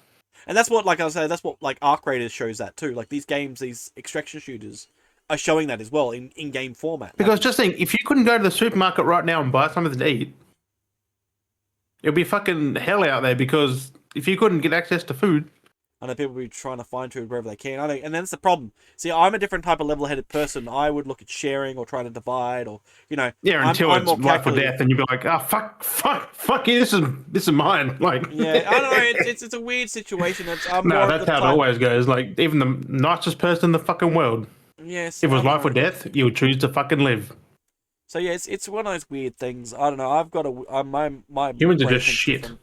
and that's what, like I say, that's what like Arc Raiders shows that too. Like these games, these extraction shooters are showing that as well in game format. Because just think, if you couldn't go to the supermarket right now and buy something to eat, it'd be fucking hell out there. Because if you couldn't get access to food, I know people be trying to find food wherever they can. I know, and that's the problem. See, I'm a different type of level-headed person. I would look at sharing or trying to divide, or yeah, until I'm it's more life or calculative. death, and you'd be like, oh fuck you, this is mine. Like, Yeah, I don't know. It's a weird situation. It's no, that's how it always goes. Like, even the nicest person in the fucking world, Yes, if it was I life know. or death, you would choose to fucking live. So yeah, it's one of those weird things. I don't know. I've got my Humans are brain just thinks shit. different.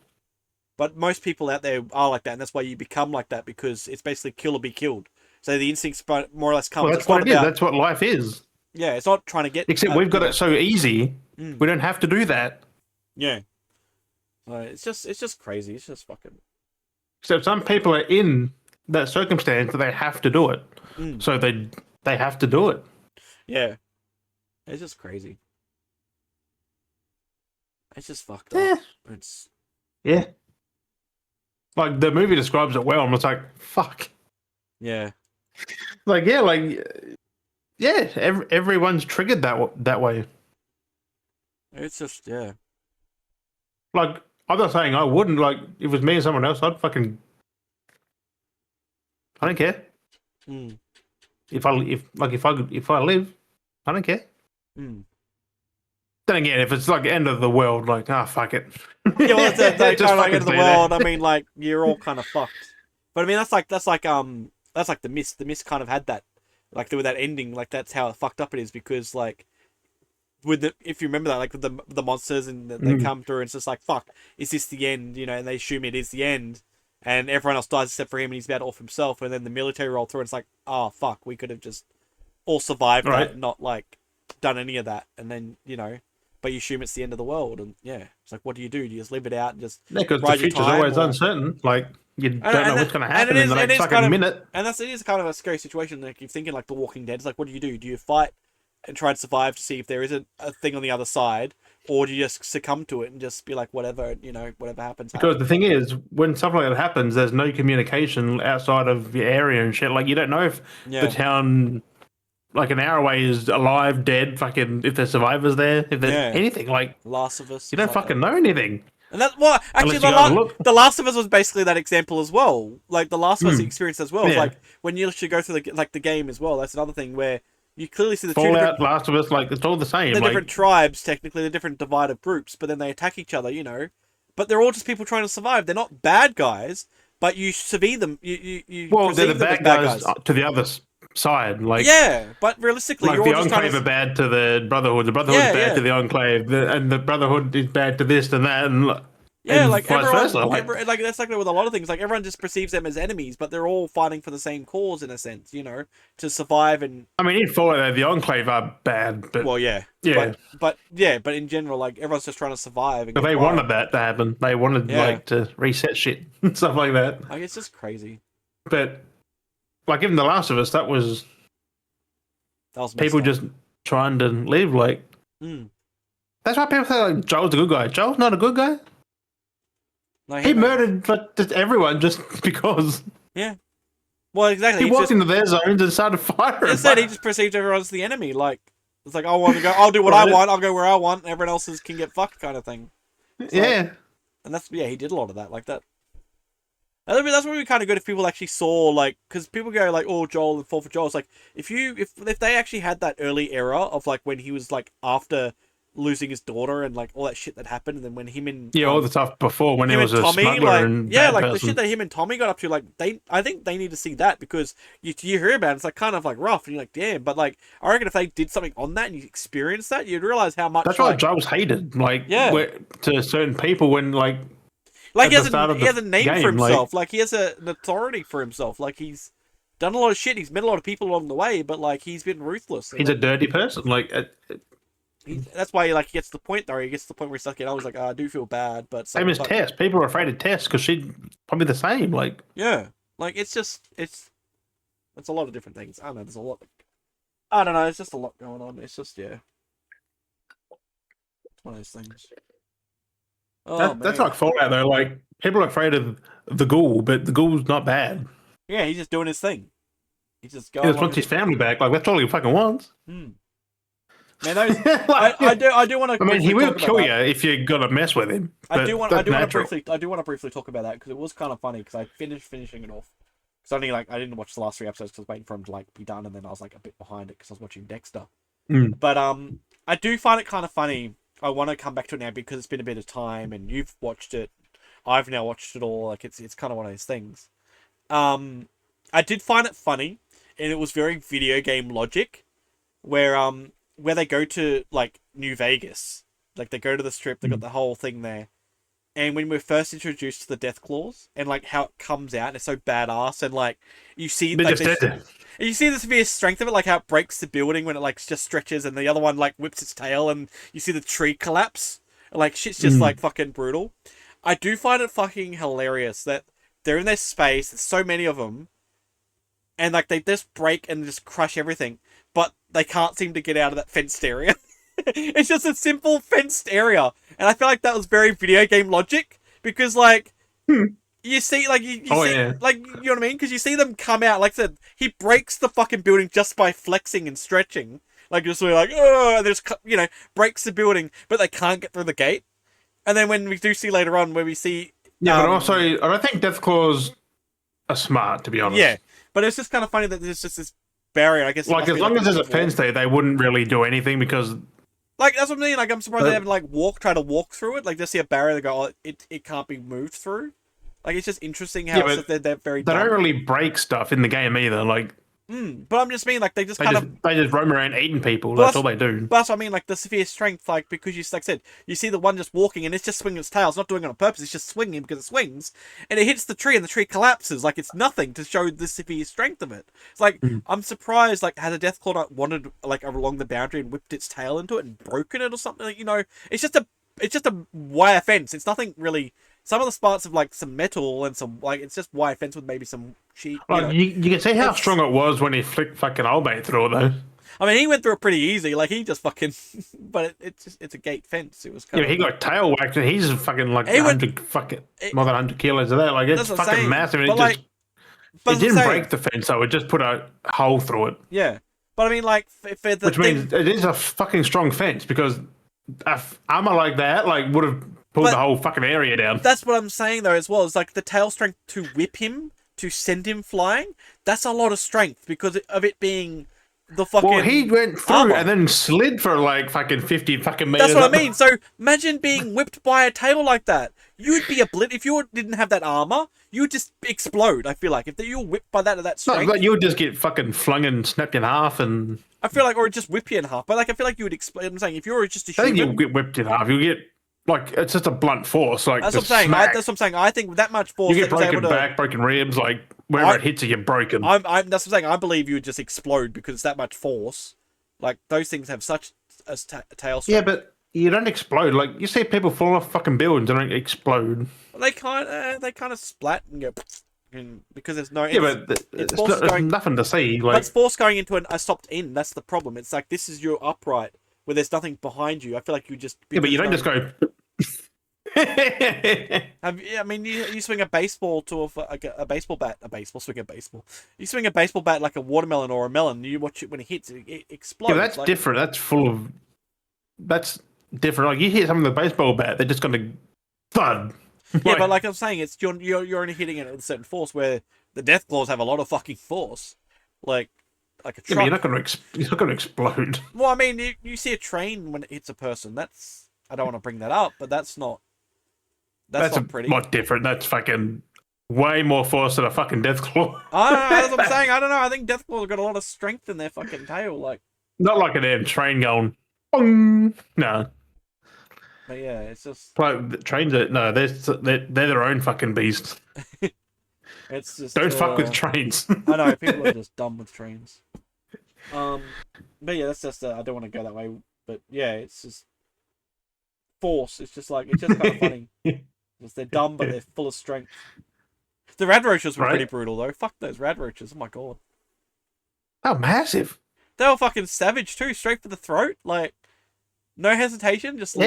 But most people out there are like that, and that's why you become like that, because it's basically kill or be killed. So the instincts more or less comes. Well, that's what it is. That's what life is. Yeah, it's not trying to get. Except we've got it so easy, we don't have to do that. Yeah. It's just crazy. It's just fucking. Except some people are in that circumstance that they have to do it, so they have to do it. Yeah. It's just crazy. It's just fucked Yeah. up. It's. Yeah. Like, the movie describes it well. I'm just like, fuck. Yeah. Like, yeah, everyone's triggered that way. It's just, yeah. Like, I'm not saying I wouldn't. Like, if it was me and someone else, I don't care. If I live, I don't care. Then again, if it's like end of the world, like, fuck it. Yeah, well, that's kind of like end of the stay world. there. I mean, like, you're all kind of fucked. But I mean, that's like the Mist. The Mist kind of had that, like, with that ending. Like, that's how fucked up it is, because like, if you remember that, like with the monsters and they come through, and it's just like, fuck, is this the end? And they assume it is the end, and everyone else dies except for him, and he's about off himself. And then the military roll through, and it's like, oh fuck, we could have just all survived that, and not like done any of that, and then but you assume it's the end of the world, and yeah, it's like, what do? You just live it out and just Because the ride your future's time, always or... uncertain. Like, you don't know what's going to happen in the next fucking kind of, minute. And it is kind of a scary situation. Like, you're thinking like The Walking Dead. It's like, what do? Do you fight and try and survive to see if there is a thing on the other side, or do you just succumb to it and just be like, whatever, whatever happens? Because the thing is, when something like that happens, there's no communication outside of your area and shit. Like, you don't know if the town, like, an hour away is alive, dead, fucking, if there's survivors there, if there's anything. Like, Last of Us. you don't fucking know anything. And that's what actually the Last of Us was basically that example as well. Like, the Last of Us experience as well. Like, when you should go through the game as well. That's another thing where you clearly see the Fallout, Last of Us, like, it's all the same. They're different tribes, technically. They're different divided groups, but then they attack each other. But they're all just people trying to survive. They're not bad guys, but you survey them. Well, they're the bad guys to the other side. Like, yeah, but realistically, like, you're the all just Enclave are bad to the Brotherhood. The Brotherhood is bad to the Enclave, and the Brotherhood is bad to this and that, and like vice versa. Like that's like with a lot of things. Like, everyone just perceives them as enemies, but they're all fighting for the same cause in a sense. To survive. And I mean, in Fallout, the Enclave are bad, but but in general, like, everyone's just trying to survive. And they wanted that to happen. They wanted like to reset shit and stuff like that. Like, it's just crazy. But like, even The Last of Us, that was people just trying to live. Like, that's why people say, like, Joel's a good guy. Joel's not a good guy. No, he murdered just everyone just because. Yeah. Well, exactly. He walked into their zones and started firing. Instead, he just perceived everyone as the enemy. Like, it's like, I want to go. I'll do what I want. I'll go where I want. And everyone else can get fucked, kind of thing. It's like, and that's he did a lot of that, like that. That's what would be kind of good if people actually saw, like, because people go like, oh, Joel and fall for Joel. It's like, if they actually had that early era of, like, when he was like after losing his daughter and like all that shit that happened, and then when him and all the stuff before when he him was and a Tommy, smuggler like and yeah, bad like the person. shit that him and Tommy got up to, like I think they need to see that, because you hear about it, it's like kind of like rough, and you're like, damn. But like, I reckon if they did something on that and you experienced that, you'd realize how much. That's why like, Joel's hated, like Yeah. to certain people when like Like at the start of he has the a name game, for himself. Like he has an authority for himself. Like he's done a lot of shit. He's met a lot of people along the way, but like he's been ruthless. he's a dirty person. Like That's why like he gets to the point though. He gets to the point where he's like, I was like, I do feel bad, but same as Tess. People are afraid of Tess because she'd probably the same. Like yeah, like it's a lot of different things. I don't know. There's a lot. I don't know. It's just a lot going on. It's just it's one of those things. Oh, that's like Fallout though. Like people are afraid of the ghoul, but the ghoul's not bad. Yeah, he's just doing his thing. He's just going. He just wants his family back. Like that's all he fucking wants. Man, those, I do want to. I mean, he will kill you if you got to mess with him. I do want to briefly talk about that, because it was kind of funny, because I finished finishing it off. Because I didn't watch the last 3 episodes because I was waiting for him to like be done, and then I was like a bit behind it because I was watching Dexter. But I do find it kind of funny. I want to come back to it now because it's been a bit of time, and you've watched it. I've now watched it all. Like it's kind of one of those things. I did find it funny, and it was very video game logic, where they go to like New Vegas, like they go to the strip, they got the whole thing there, and when we're first introduced to the Death Claws and like how it comes out, and it's so badass, and like you see like you see the severe strength of it, like how it breaks the building when it like just stretches, and the other one like whips its tail, and you see the tree collapse, like shit's just like fucking brutal. I do find it fucking hilarious that they're in their space, there's so many of them, and like they just break and just crush everything, but they can't seem to get out of that fenced area. It's just a simple fenced area, and I feel like that was very video game logic, because like you see like you see like, you know what I mean, because you see them come out, like I said, he breaks the fucking building just by flexing and stretching, like just like oh, and there's breaks the building, but they can't get through the gate. And then when we do see later on where we see but also I don't think Death Claws are smart, to be honest. Yeah, but it's just kind of funny that there's just this barrier, I guess. Like as long as there's a fence there, they wouldn't really do anything, because like that's what I mean. Like I'm surprised they haven't like try to walk through it. Like they see a barrier, they go, oh, it can't be moved through. Like it's just interesting how they're very. They don't really break stuff in the game either. Like, but I'm just mean like they just roam around eating people. That's all they do. But that's what I mean, like the severe strength, like because like I said, you see the one just walking and it's just swinging its tail. It's not doing it on purpose. It's just swinging because it swings, and it hits the tree and the tree collapses. Like it's nothing to show the severe strength of it. It's like I'm surprised. Like had a Deathclaw not wandered like along the boundary and whipped its tail into it and broken it or something. Like, it's just a wire fence. It's nothing really. Some of the parts of like some metal and some like it's just wire fence with maybe some sheet. Like you can see how strong it was when he flicked fucking old mate through it though. I mean, he went through it pretty easy. Like he just fucking, but it's a gate fence. It was kind of he got tail whacked and he's fucking like 100 more than 100 kilos of that. Like it's fucking massive. And it didn't break the fence though. It just put a hole through it. Yeah, but I mean, like which means it is a fucking strong fence, because armor like that would have pulled the whole fucking area down. That's what I'm saying though as well. It's like the tail strength to whip him, to send him flying. That's a lot of strength because of it being the fucking. Well, he went through and then slid for like fucking 50 fucking meters. That's what I mean. So imagine being whipped by a tail like that. You'd be if you didn't have that armor, you'd just explode. I feel like if you were whipped by that strength, no, but you would just get fucking flung and snapped in half, and I feel like, or just whip you in half. But like, I feel like you would explode. I'm saying if you were just a human, I think you'll get whipped in half. You'll get. Like, it's just a blunt force. Like, that's what I'm saying. That's what I'm saying. I think with that much force, you get broken back, broken ribs, like wherever it hits you, you're broken. That's what I'm saying. I believe you would just explode because it's that much force. Like those things have such a tail strength. Yeah, but you don't explode. Like you see people fall off fucking buildings, they don't explode. They kind of splat and go, because there's no. But there's nothing to see. Like, but it's force going into a stopped end. That's the problem. It's like this is your upright. Where there's nothing behind you, I feel like you just. Yeah, but you don't just go. I mean, you swing a baseball to a baseball bat, swing a baseball. You swing a baseball bat like a watermelon or a melon. You watch it when it hits, it explodes. Yeah, that's different. That's full of. That's different. Like you hit something with a baseball bat, they're just gonna thud. Yeah, but like I'm saying, it's you're only hitting it at a certain force. Where the Deathclaws have a lot of fucking force. Like like a Yeah, truck. but you're not gonna explode. Well, I mean, you see a train when it hits a person. That's I don't want to bring that up, but that's not not pretty. Lot different. That's fucking way more force than a fucking death claw. I don't know. That's what I'm saying. I don't know. I think Deathclaw's got a lot of strength in their fucking tail. Like, Not like an damn train going. No. but yeah, it's just. Like the trains are no, they're their own fucking beast. It's just. Don't fuck with trains. I know people are just dumb with trains. But yeah, that's just. I don't want to go that way, but yeah, it's just force. It's just kind of funny. Just, they're dumb, but they're full of strength. The Radroaches were pretty brutal though. Fuck those Radroaches. Oh my god. Oh, massive. They were fucking savage too, straight for the throat. Like, no hesitation, just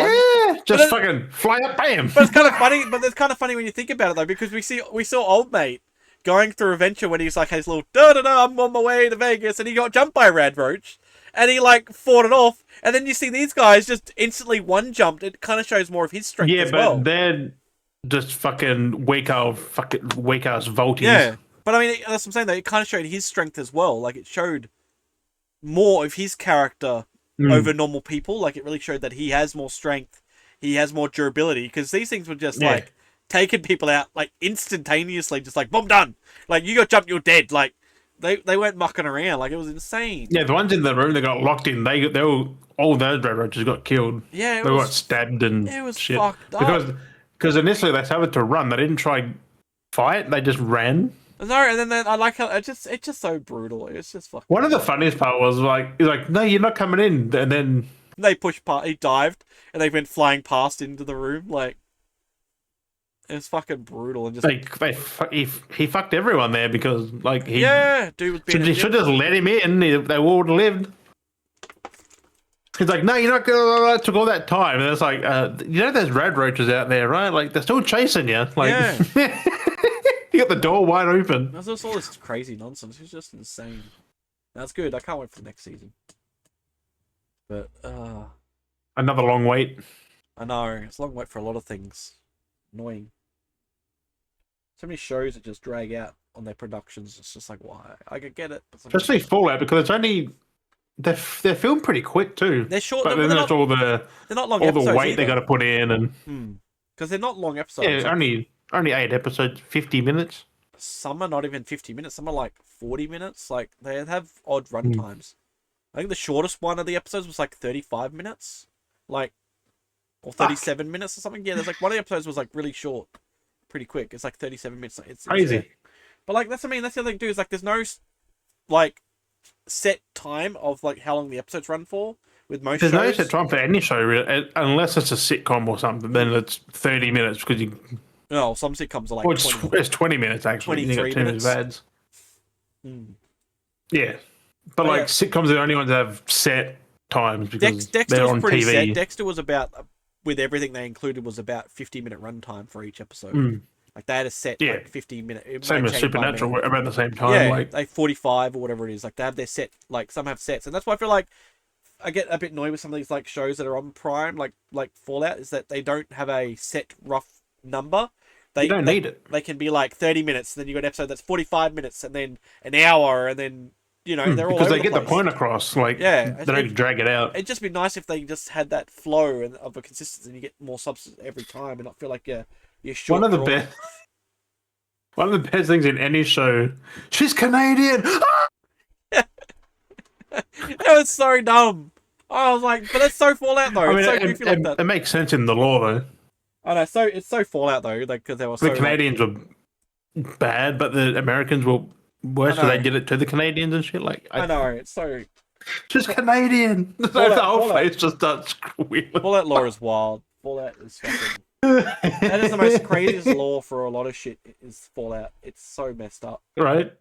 just fucking fly up, bam. But it's kind of funny. But it's kind of funny when you think about it though, because we saw old mate going through adventure when he's like his little I'm on my way to Vegas, and he got jumped by a Radroach, and he like fought it off, and then you see these guys just instantly one jumped. It kind of shows more of his strength. Yeah, as but well. they're just fucking weak ass volties. Yeah, but I mean that's what I'm saying though. It kind of showed his strength as well. Like it showed more of his character over normal people. Like it really showed that he has more strength, he has more durability. Because these things were just like taking people out like instantaneously, just like boom, done. Like you got jumped, you're dead. Like they weren't mucking around. Like it was insane. Yeah, the ones in the room that got locked in, they all those roaches got killed. Yeah, they got stabbed and it was shit. fucked up. Because initially they started to run. They didn't try fight. They just ran. No, and then I like how it's just so brutal. It's just fucking. One of the funniest part was he's like, no, you're not coming in, and then they pushed past. He dived, and they went flying past into the room. Like it was fucking brutal, and just he fucked everyone there because like he dude was being. He should just let him in. They all would have lived. He's like, no, you're not gonna. It took all that time, and it's like, you know, there's Radroaches out there, right? Like they're still chasing you. Like, you got the door wide open. There's just all this crazy nonsense. It's just insane. That's good. I can't wait for the next season. But another long wait. I know it's a long wait for a lot of things. Annoying. So many shows that just drag out on their productions. It's just like, why? I could get it, but especially Fallout because it's only. They're filmed pretty quick too. They're short, but then there's all the weight they got to put in and because they're not long episodes. Yeah, only 8 episodes, 50 minutes. Some are not even 50 minutes. Some are like 40 minutes. Like they have odd run times. I think the shortest one of the episodes was like 35 minutes, or 37 minutes or something. Yeah, there's like one of the episodes was like really short, pretty quick. It's like 37 minutes. It's crazy. But like that's the other thing too is like there's no like set time of like how long the episodes run for with most shows. There's no set time for any show really, unless it's a sitcom or something. Then it's 30 minutes because you. No, some sitcoms are like. Well, it's 20 minutes actually. 23 minutes. Ads. Yeah, but like sitcoms are the only ones that have set times because Dexter they're was on pretty TV. set. Dexter was about with everything they included was about 50-minute run time for each episode. Like they had a set like 50-minute. Same as Supernatural around the same time. Yeah, like 45 or whatever it is. Like they have their set. Like some have sets, and that's why I feel like I get a bit annoyed with some of these like shows that are on Prime, like Fallout, is that they don't have a set rough number. You don't need it. They can be like 30 minutes, and then you got an episode that's 45 minutes, and then an hour, and then they're all over because they get the the point across. Like they don't drag it out. It'd just be nice if they just had that flow and of a consistency, and you get more substance every time, and not feel like you're short. One of the best things in any show. She's Canadian. That was so dumb. I was like, but that's so Fallout though. I mean, it's so goofy like that. It makes sense in the law though. I know, it's so Fallout though, like because they were the Canadians were bad, but the Americans were worse, so they did it to the Canadians and shit. Like I know, it's so just Canadian. The whole face just starts squealing. Fallout lore is wild. Fallout is fucking. That is the most craziest lore for a lot of shit. Is Fallout? It's so messed up. Right.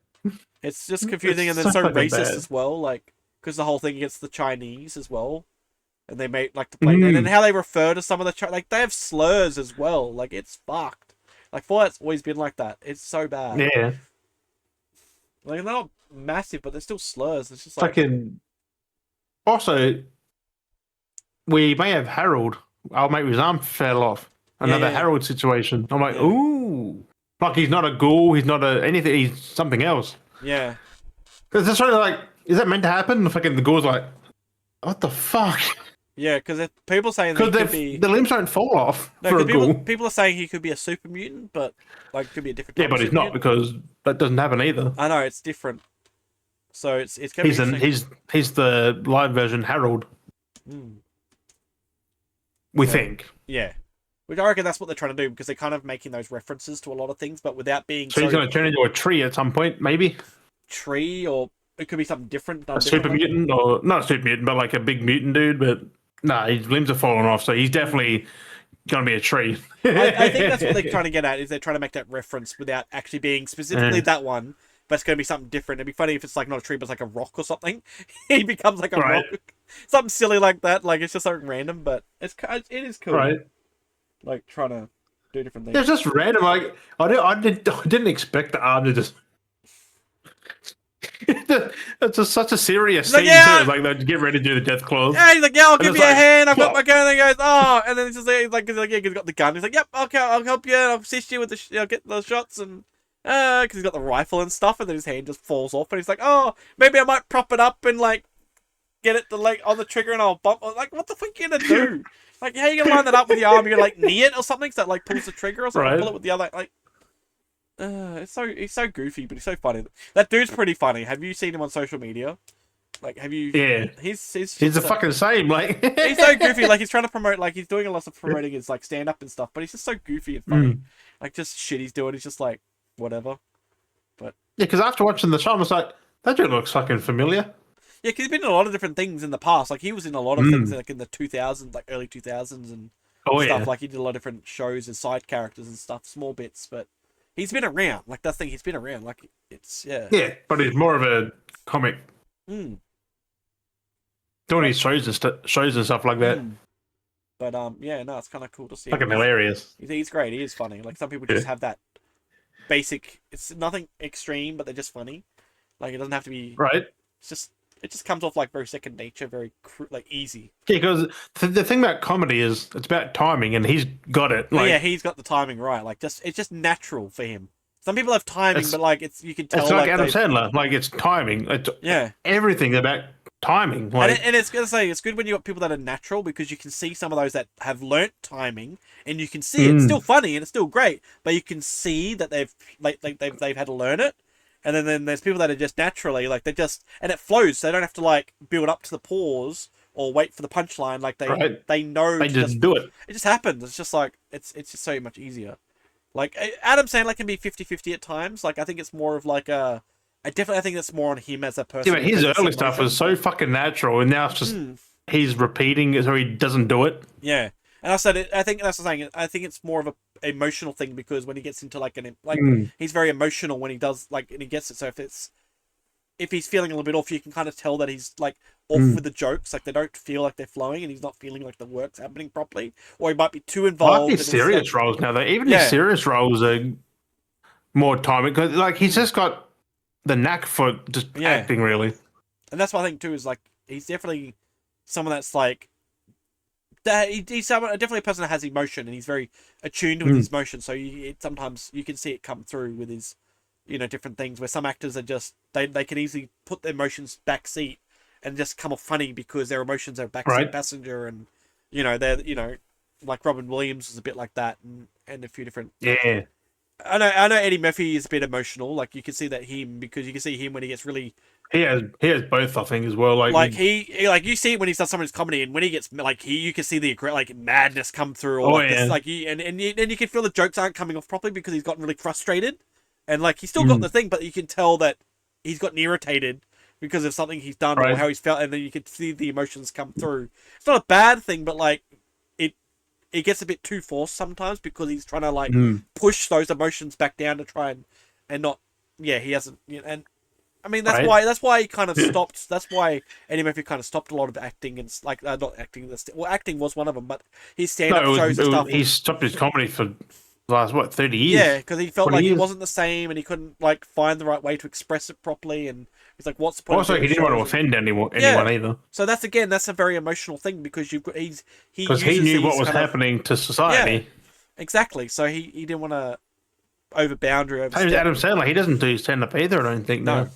It's just confusing and then so racist as well. Like because the whole thing against the Chinese as well. And they make like to play, and then how they refer to some of the like they have slurs as well. Like it's fucked. Like Fallout's always been like that. It's so bad. Yeah. Like they're not massive, but they're still slurs. It's just like fucking. Also, we may have Harold. Our mate with his arm fell off. Another Harold situation. I'm like, ooh, like he's not a ghoul. He's not anything. He's something else. Yeah. Because it's sort of like is that meant to happen? Fucking the gore's like, what the fuck? Yeah, because people saying Because the limbs don't fall off for a ghoul. People are saying he could be a super mutant, but like could be a different. Yeah, but he's not because that doesn't happen either. I know it's different. So it's gonna be interesting. He's the live version Harold. We think. Yeah. Which I reckon that's what they're trying to do because they're kind of making those references to a lot of things, but without being. So he's going to turn into a tree at some point, maybe. Tree, or it could be something different. A super mutant, or not a super mutant, but like a big mutant dude. But nah, his limbs are falling off, so he's definitely going to be a tree. I think that's what they're trying to get at. Is they're trying to make that reference without actually being specifically that one. But it's going to be something different. It'd be funny if it's like not a tree, but it's like a rock or something. He becomes like a rock, something silly like that. Like it's just something random, but it is cool. Right. Like trying to do different things. It's just random. Like I didn't expect the arm to just. It's just such a serious scene too. It's like they get ready to do the death claws. Yeah, he's like, yeah, I'll give you a hand. I've got my gun. And he goes, oh, and then he's just like, yeah, he's got the gun. He's like, yep, okay, I'll help you. I'll assist you with I'll get those shots and. Because he's got the rifle and stuff, and then his hand just falls off, and he's like, "Oh, maybe I might prop it up and like get it on the trigger, and I'll bump." Like, what the fuck are you gonna do? Like, how are you gonna line that up with your arm? You're gonna like knee it or something, so that like pulls the trigger or something. Pull it with the other. Like, he's so goofy, but he's so funny. That dude's pretty funny. Have you seen him on social media? Like, have you? Yeah. He's the fucking same. Like, he's so goofy. Like, he's trying to promote. Like, he's doing a lot of promoting his like stand up and stuff, but he's just so goofy and funny. Like, just shit he's doing. He's just like whatever. But yeah, because after watching the show, I was like, that dude looks fucking familiar. Yeah, because he's been in a lot of different things in the past. Like he was in a lot of things like in the 2000s, like early 2000s and stuff. Yeah. Like he did a lot of different shows as side characters and stuff, small bits. But he's been around. Like that thing, he's been around. Like it's Yeah, but he's more of a comic. Doing his shows and stuff like that. But yeah, no, it's kind of cool to see. Fucking hilarious. He's great. He is funny. Like some people just have that. Basic, it's nothing extreme, but they're just funny. Like it doesn't have to be right. It just comes off like very second nature, very like easy. Yeah, because the thing about comedy is it's about timing, and he's got it. Like, yeah, he's got the timing right. Like it's just natural for him. Some people have timing, but like you can tell. It's like Adam Sandler. Like it's timing. It's everything about timing. Like, and it's gonna say it's good when you got people that are natural because you can see some of those that have learnt timing, and you can see it's still funny and it's still great, but you can see that they've had to learn it. And then there's people that are just naturally like and it flows. So they don't have to like build up to the pause or wait for the punchline. Like they know they just do it. It just happens. It's just like it's just so much easier. Like Adam Sandler can be 50-50 at times. Like I think it's more of like I think that's more on him as a person. Yeah, but his early stuff was so fucking natural, and now it's just he's repeating it so he doesn't do it. Yeah, and I think that's the thing. I think it's more of a emotional thing because when he gets into like he's very emotional when he does like and he gets it. So if he's feeling a little bit off, you can kind of tell that he's like off with the jokes. Like they don't feel like they're flowing, and he's not feeling like the work's happening properly, or he might be too involved. I like his serious roles now, though. Even his serious roles are more timing because like he's just got the knack for just acting, really. And that's what I think too is like he's definitely someone that's like that. He's definitely a person that has emotion, and he's very attuned with his emotion. So sometimes you can see it come through with his, different things. Where some actors are just they can easily put their emotions backseat and just come off funny because their emotions are backseat passenger, and they're like Robin Williams was a bit like that, and a few different I know Eddie Murphy is a bit emotional. Like you can see that because you can see him when he gets really. He has both, I think, as well. Like you see it when he's done some of his comedy, and when he gets you can see the like madness come through. Or this, like and you can feel the jokes aren't coming off properly because he's gotten really frustrated, and like he's still got the thing, but you can tell that he's gotten irritated because of something he's done or how he's felt, and then you can see the emotions come through. It's not a bad thing, but like. It gets a bit too forced sometimes because he's trying to like push those emotions back down to try and not he hasn't and I mean that's why he kind of stopped. That's why Eddie Murphy kind of stopped a lot of acting and like not acting. Acting was one of them, but his stand-up shows and stuff. He stopped his comedy for the last 30 years. Yeah, because he felt like he wasn't the same and he couldn't like find the right way to express it properly and. He's like, what's the point? Also, he didn't want to offend anyone either. So that's a very emotional thing because he knew what was happening to society. Yeah, exactly. So he didn't want to over boundary. Same as Adam Sandler. He doesn't do stand up either. I don't think. No.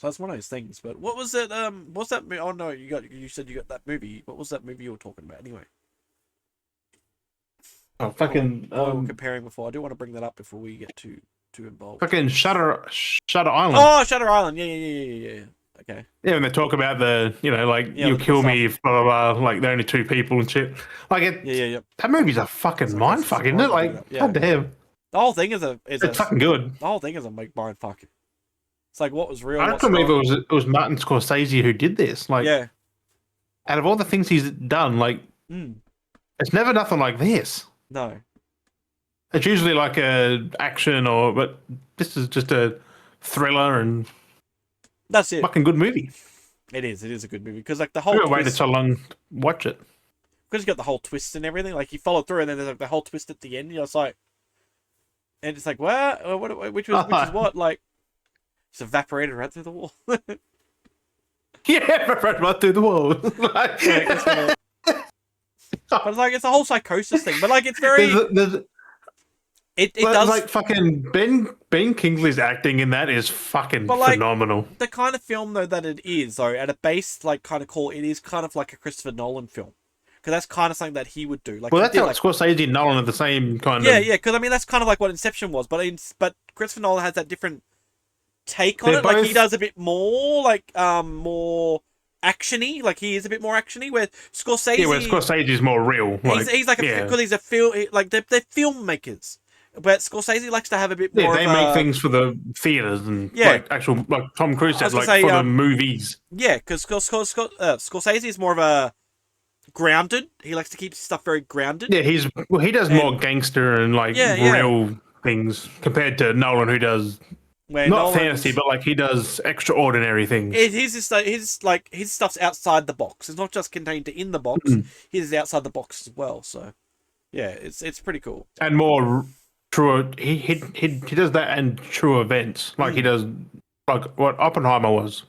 So that's one of those things. But what was it? What's that? Oh no, you said you got that movie. What was that movie you were talking about anyway? Oh, fucking we were comparing before. I do want to bring that up before we get too involved. fucking Shutter Island. Oh, Shutter Island. Yeah. Okay. Yeah, when they talk about the, like, you kill me, blah, blah, blah, like, they're only two people and shit. Like, it, yeah. That movie's a fucking mindfuck, isn't it? Like, god damn. The whole thing is it's fucking good. The whole thing is a mindfuck. It's like, what was real? I can't believe it was Martin Scorsese who did this. Like, yeah. Out of all the things he's done, like, it's never nothing like this. No. It's usually like a action but this is just a thriller and that's it. Fucking good movie. It is a good movie because like the whole. I waited so long to watch it because you got the whole twist and everything. Like you follow through, and then there's like the whole twist at the end. You know, it's like, and it's like, what? Which is what? Like, it's evaporated right through the wall. Yeah, right through the wall. Like, but it's like it's a whole psychosis thing. But like it's very. It does like fucking Ben Kingsley's acting in that is fucking phenomenal. The kind of film though that it is though at a base like kind of core, it is kind of like a Christopher Nolan film because that's kind of something that he would do. Like, well, that's how Scorsese and Nolan are the same kind of. Yeah. Because I mean that's kind of like what Inception was, but Christopher Nolan has that different take on it. Like he does a bit more like more actiony. Like he is a bit more actiony. Where Scorsese, where Scorsese is more real. Like, he's like because he's a film like they're filmmakers. But Scorsese likes to have a bit more. Yeah, they make things for the theaters and like actual, like Tom Cruise said, like for the movies. Yeah, because Scorsese is more of a grounded. He likes to keep stuff very grounded. Yeah, he does more gangster and like real things compared to Nolan, who does not fantasy, but like he does extraordinary things. His stuff's outside the box. It's not just contained in the box. His is outside the box as well. So yeah, it's pretty cool and more. True, he does that and true events like he does, like what Oppenheimer was.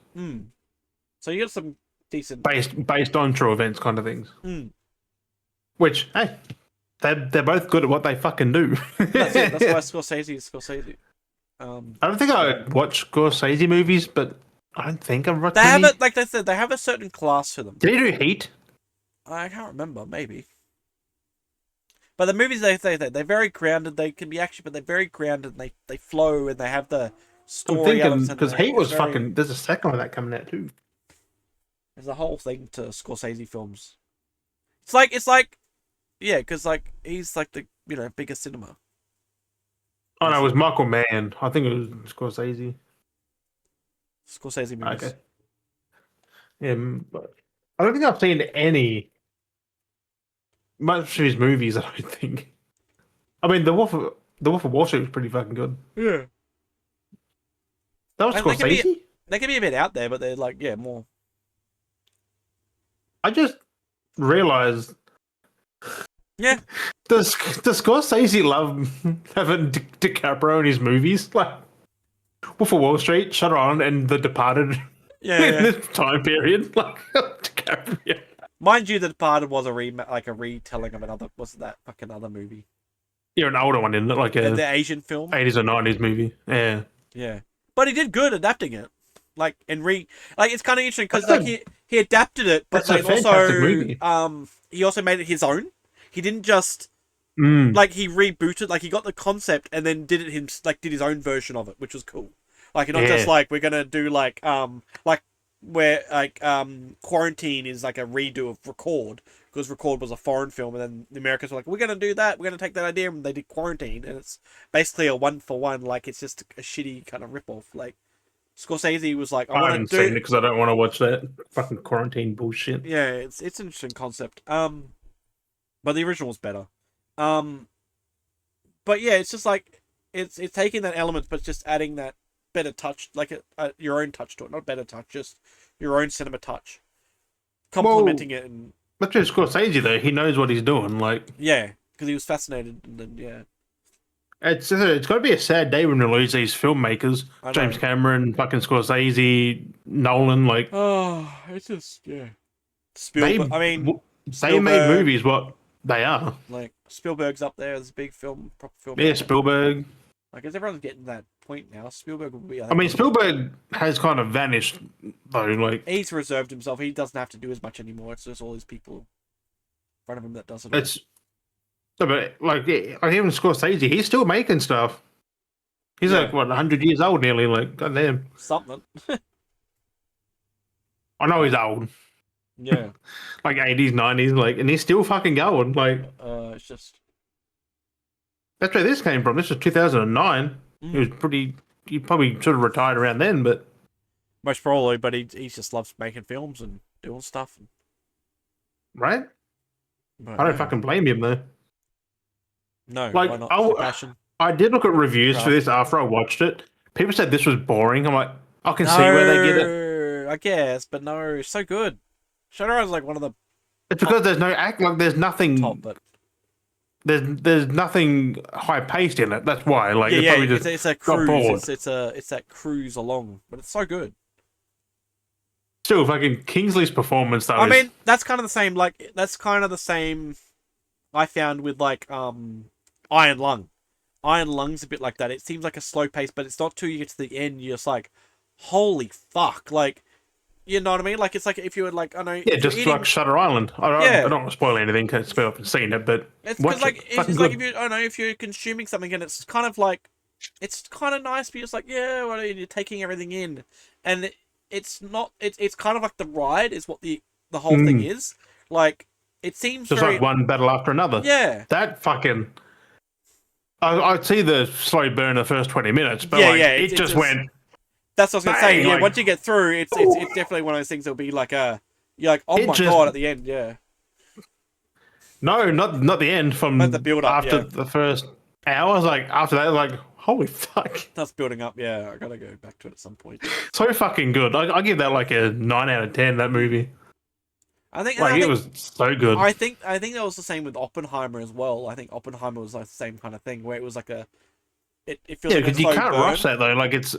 So you got some decent based on true events kind of things. Which hey, they're both good at what they fucking do. That's it. That's why Scorsese is Scorsese. I don't think I would watch Scorsese movies, but I don't think I'm right. They have it, like they said, they have a certain class to them. Did he do Heat? I can't remember. Maybe. But the movies they're very grounded. They can be action, but they're very grounded. And they flow and they have the story. I'm thinking because Heat was fucking. There's a second one that coming out too. There's a whole thing to Scorsese films. It's like, yeah, because like he's like the biggest cinema. Oh no, it was Michael Mann. I think it was Scorsese. Scorsese movies. Okay. Yeah, but I don't think I've seen much of his movies. I don't think. I mean, the Wolf of Wall Street was pretty fucking good. Yeah. That was Scorsese. They can be a bit out there, but they're like more. I just realized. Yeah. Does Scorsese love having DiCaprio in his movies? Like Wolf of Wall Street, Shutter Island, and The Departed. Yeah. In this time period, like DiCaprio. Mind you, The Departed was a retelling of another. Was that fucking other movie? Yeah, an older one, isn't it? Like the Asian film, 80s or 90s movie. Yeah. Yeah, but he did good adapting it. Like it's kind of interesting because like he adapted it, but like also he also made it his own. He didn't just like he rebooted. Like he got the concept and then did his own version of it, which was cool. Like not just like we're gonna do like where like Quarantine is like a redo of Record because Record was a foreign film, and then the Americans were like, we're gonna do that, we're gonna take that idea, and they did Quarantine, and it's basically a 1-for-1. Like it's just a shitty kind of rip-off. Like Scorsese was like, I haven't seen it because I don't want to watch that fucking Quarantine bullshit. Yeah, it's an interesting concept. But the original was better. But yeah, it's just like it's taking that element, but just adding that better touch, like your own touch to it, not better touch, just your own cinema touch, complementing it. And but just Scorsese though, he knows what he's doing. Like yeah, because he was fascinated, and then yeah, it's got to be a sad day when we lose these filmmakers, James Cameron, fucking Scorsese, Nolan. Like it's just Spielberg. They made movies what they are. Like Spielberg's up there as a big proper film. Yeah, Spielberg. Like, as everyone's getting to that point now, Spielberg will be. I mean, Spielberg has kind of vanished though. Like he's reserved himself. He doesn't have to do as much anymore. It's just all these people in front of him that does it. it's, but like even Scorsese, he's still making stuff. He's like what 100 years old nearly. Like goddamn, something. I know he's old. Yeah. Like 80s, 90s, like, and he's still fucking going. Like, It's just. that's where this came from. This was 2009. He was pretty. He probably sort of retired around then, but Most probably, but he just loves making films and doing stuff. right. But, I don't fucking blame him though. No, Like, why not? For passion. I did look at reviews for this after I watched it. People said this was boring. I'm like, I can see where they get it. I guess, but no, it's so good. Shutter Island's like one of the. It's because there's no act. Like, there's nothing. Top, but there's nothing high paced in it. That's why. Like, yeah, probably just it's a got bored. cruise. It's that cruise along, but it's so good. Still, fucking Kingsley's performance though. I mean, that's kind of the same. Like, that's kind of the same. I found with like Iron Lung. Iron Lung's a bit like that. It seems like a slow pace, but it's not till you get to the end. You're just like, holy fuck! Like, you know what I mean? Like, it's like if you were like, I know, yeah, just like Shutter Island. I don't want to spoil anything because I haven't seen it, but it's because like it's like if you, I don't know, if you're consuming something and it's kind of like, it's kind of nice, but you're just like, yeah, well, you're taking everything in, and it's not. It's kind of like the ride is what the whole thing is. Like, it seems just very, like one battle after another. Yeah, that fucking. I'd see the slow burn the first 20 minutes, but it just went. That's what I was gonna say. Yeah, like, once you get through, it's definitely one of those things that'll be like you're like, oh my god, at the end, yeah. No, not the end. From the build up after the first hours, like after that, like holy fuck. That's building up. Yeah, I gotta go back to it at some point. So fucking good. I give that like a 9 out of 10. That movie. I think it was so good. I think that was the same with Oppenheimer as well. I think Oppenheimer was like the same kind of thing where it was like it feels like because you can't rush that though. Like it's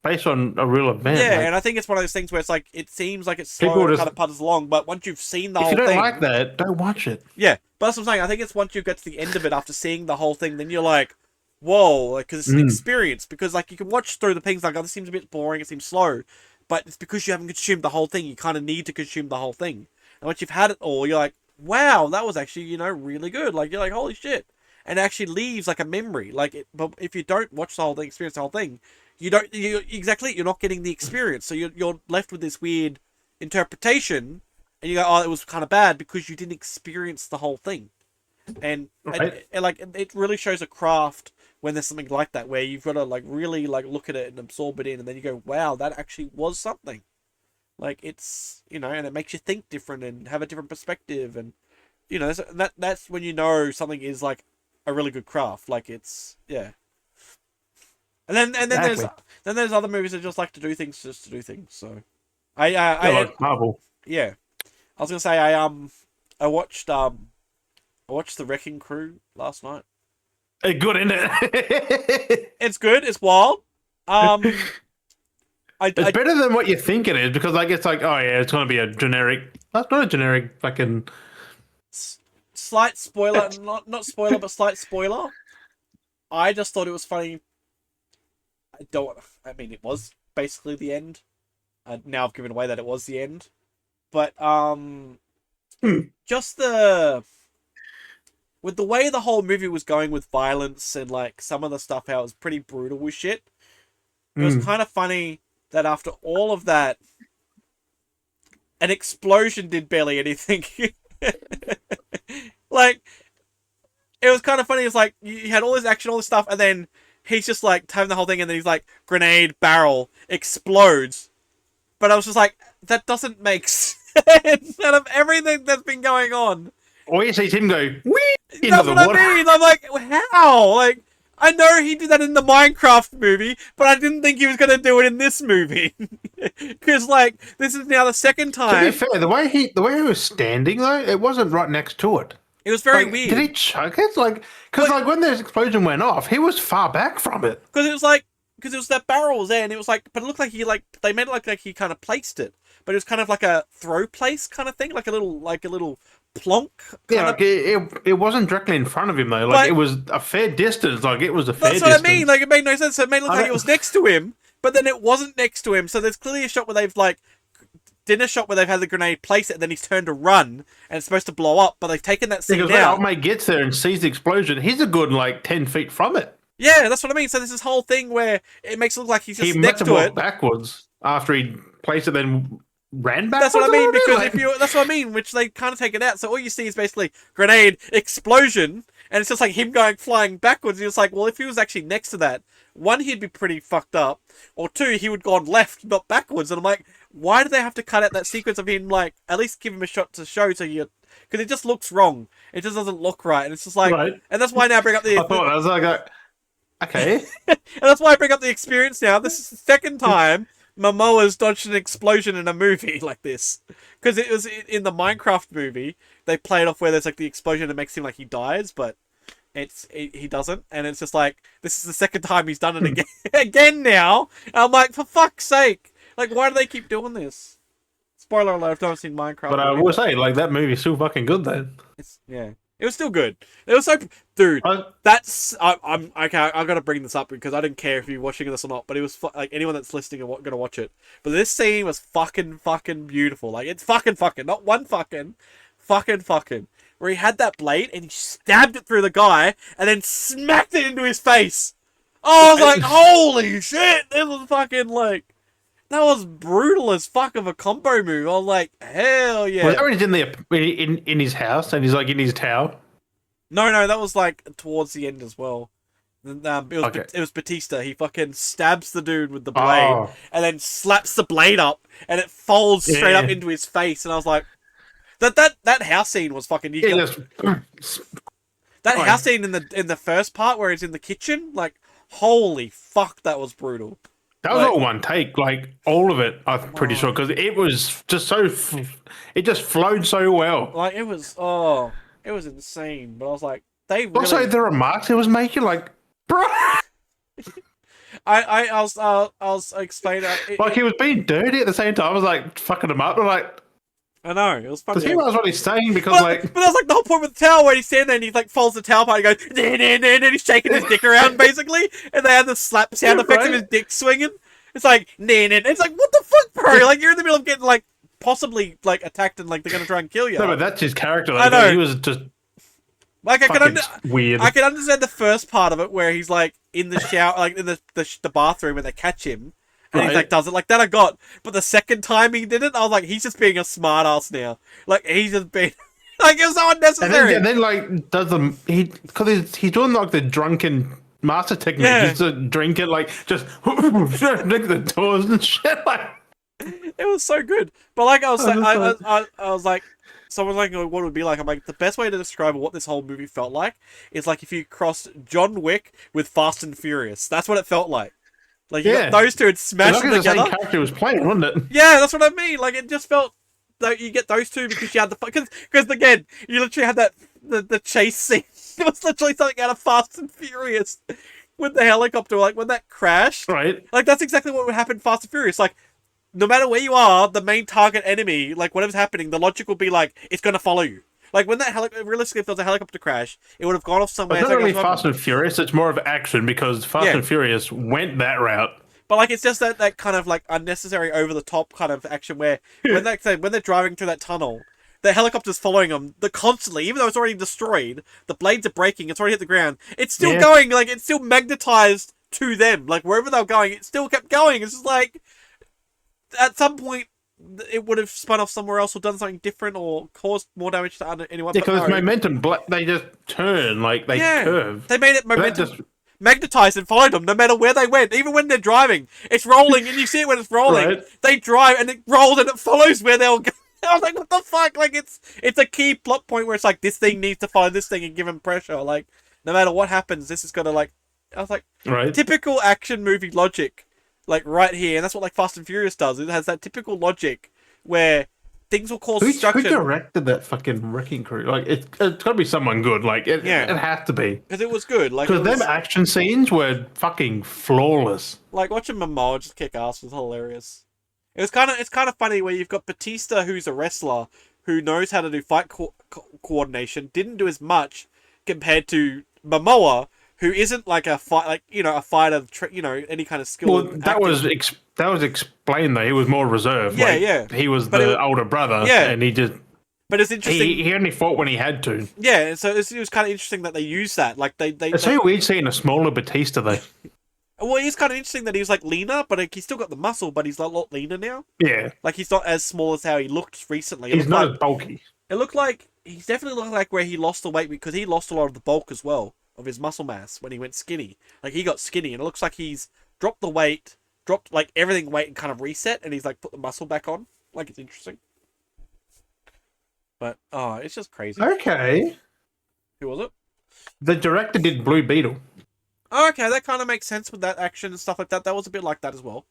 based on a real event. Yeah, like, and I think it's one of those things where it's like it seems like it's slow and kind of putters along, but once you've seen the whole thing, if you don't like that, don't watch it. Yeah, but that's what I'm saying. I think it's once you get to the end of it after seeing the whole thing, then you're like, whoa, like because it's an experience. Because like you can watch through the things like, oh, this seems a bit boring, it seems slow, but it's because you haven't consumed the whole thing. You kind of need to consume the whole thing. And once you've had it all, you're like, wow, that was actually, really good. Like, you're like, holy shit. And it actually leaves, like, a memory. Like, but if you don't watch the whole thing, experience the whole thing, you're not getting the experience. So you're left with this weird interpretation, and you go, oh, it was kind of bad because you didn't experience the whole thing. And, it really shows a craft when there's something like that, where you've got to, like, really, like, look at it and absorb it in, and then you go, wow, that actually was something. Like, it's, and it makes you think different and have a different perspective. And, that's when you know something is, like, a really good craft. Like, it's, yeah. And then there's other movies that just like to do things just to do things. So, like Marvel. Yeah. I was going to say, I watched The Wrecking Crew last night. It's good, isn't it? It's good. It's wild. It's better than what you think it is because, like, it's like, oh yeah, it's going to be a generic. That's not a generic fucking. Slight spoiler, not spoiler, but slight spoiler. I just thought it was funny. I mean, it was basically the end. Now I've given away that it was the end, but just with the way the whole movie was going with violence and like some of the stuff, how it was pretty brutal with shit. It was kind of funny that after all of that, an explosion did barely anything. Like, it was kind of funny. It's like, you had all this action, all this stuff, and then he's just like, having the whole thing, and then he's like, grenade, barrel, explodes. But I was just like, that doesn't make sense out of everything that's been going on. Or you see him go, whee! That's what I mean. I'm like, how? Like, I know he did that in the Minecraft movie, but I didn't think he was going to do it in this movie. Because, like, this is now the second time. To be fair, the way he was standing, though, it wasn't right next to it. It was very weird. Did he chuck it? Like, because when the explosion went off, he was far back from it. Because it was that barrel was there, and it was like, but it looked like they made it like he kind of placed it, but it was kind of like a throw place kind of thing, like a little plonk. Yeah, like it wasn't directly in front of him though. Like, it was a fair distance. Like, it was a fair distance. That's what I mean. Like, it made no sense. So it made it look like it was next to him, but then it wasn't next to him. So there's clearly a shot where they've like dinner shot where they've had the grenade place it, and then he's turned to run, and it's supposed to blow up, but they've taken that scene out. Because when old mate gets there and sees the explosion, he's a good like 10 feet from it. Yeah, that's what I mean. So there's this whole thing where it makes it look like he's just next to it backwards after he placed it, then ran back. That's what I mean, because that's what I mean, which they kind of take it out. So all you see is basically grenade, explosion, and it's just like him flying backwards. And it's like, well, if he was actually next to that, one, he'd be pretty fucked up, or two, he would gone left, not backwards. And I'm like, why do they have to cut out that sequence of him, like, at least give him a shot to show so you, because it just looks wrong. It just doesn't look right, and it's just like, and that's why now I bring up the. I was like, okay, and that's why I bring up the experience now. This is the second time Momoa's dodged an explosion in a movie like this, because it was in the Minecraft movie. They play it off where there's like the explosion that makes him like he dies, but he doesn't, and it's just like this is the second time he's done it again now. And I'm like, for fuck's sake, like why do they keep doing this? Spoiler alert: I've never seen Minecraft. But I will say, like, that movie's still fucking good then. It was still good. It was so, dude. That's I'm okay. I gotta bring this up because I don't care if you're watching this or not. But it was like anyone that's listening and gonna watch it. But this scene was fucking beautiful. Like it's fucking not one fucking, where he had that blade and he stabbed it through the guy and then smacked it into his face. Oh, I was like, holy shit! This was fucking like. That was brutal as fuck of a combo move. I was like, hell yeah. Was that when he's in his house and he's like in his tower? No, that was like towards the end as well. It was Batista. He fucking stabs the dude with the blade and then slaps the blade up and it folds straight up into his face. And I was like, that house scene was fucking. That house scene in the first part where he's in the kitchen, like, holy fuck, that was brutal. That was all one take, like all of it. I'm pretty sure because it was just it just flowed so well. Like it was insane. But I was like, also the remarks he was making, like, bro. I was explaining like he was being dirty at the same time. I was like fucking him up. I'm like, I know it was funny. Does he realize what he's saying? Because but that's like the whole point with the towel where he's standing there and he like folds the towel apart and goes and he's shaking his dick around basically, and they have the slap sound effects of his dick swinging. It's like it's like what the fuck, bro? Like you're in the middle of getting like possibly like attacked and like they're gonna try and kill you. No, but that's his character. Like, I know. He was just like weird. I can understand the first part of it where he's like in the shower, like in the bathroom, and they catch him. And he like does it like that. I got, but the second time he did it, I was like, he's just being a smart ass now. Like he's just being like it was so unnecessary. And then like does because he's doing like the drunken master technique. Yeah. He's just drink it like just drink the doors and shit. Like it was so good. But like I was saying, I was like, someone like what it would be like. I'm like the best way to describe what this whole movie felt like is like if you crossed John Wick with Fast and Furious. That's what it felt like. Like you got those two and smashed them together. The same character was playing, wasn't it? Yeah, that's what I mean. Like it just felt like you get those two because you had because again you literally had that the chase scene. It was literally something out of Fast and Furious with the helicopter. Like when that crashed, right? Like that's exactly what would happen in Fast and Furious. Like no matter where you are, the main target enemy, like whatever's happening, the logic will be like it's gonna follow you. Like when that realistically, if there was a helicopter crash, it would have gone off somewhere. It's not really Fast and Furious. It's more of action because Fast and Furious went that route. But like it's just that kind of like unnecessary, over the top kind of action where when they're driving through that tunnel, the helicopter's following them. Constantly, even though it's already destroyed, the blades are breaking. It's already hit the ground. It's still going. Like it's still magnetized to them. Like wherever they're going, it still kept going. It's just like at some point. It would have spun off somewhere else or done something different or caused more damage to anyone. Yeah, because momentum, they just turn, like they curve. They made it momentum magnetized and followed them no matter where they went. Even when they're driving, it's rolling and you see it when it's rolling. Right. They drive and it rolls and it follows where they'll go. I was like, what the fuck? Like it's a key plot point where it's like this thing needs to follow this thing and give him pressure. Like no matter what happens, this is gonna like. I was like, typical action movie logic. Like right here, and that's what like Fast and Furious does. It has that typical logic where things will cause destruction. Who directed that fucking wrecking crew? Like it's got to be someone good. Like it has to be because it was good. Like because them action scenes were fucking flawless. Like watching Momoa just kick ass was hilarious. It's kind of funny where you've got Batista, who's a wrestler, who knows how to do fight coordination, didn't do as much compared to Momoa, who isn't like a fighter, any kind of skill. Well, that was explained though. He was more reserved. Yeah, like, yeah. He was the older brother. Yeah. And he just. But it's interesting. He only fought when he had to. Yeah, so it was kind of interesting that they used that. Like It's so weird seeing a smaller Batista though. Well, it's kind of interesting that he was like leaner, but he's still got the muscle, but he's a lot leaner now. Yeah. Like he's not as small as how he looked recently. He's not as bulky. It looked like he's definitely looked like where he lost the weight because he lost a lot of the bulk as well of his muscle mass when he went skinny. Like he got skinny, and it looks like he's dropped the weight, dropped like everything weight, and kind of reset, and he's like put the muscle back on. Like it's interesting. But it's just crazy. Okay. Who was it? The director did Blue Beetle. Oh, okay, that kind of makes sense with that action and stuff like that. That was a bit like that as well.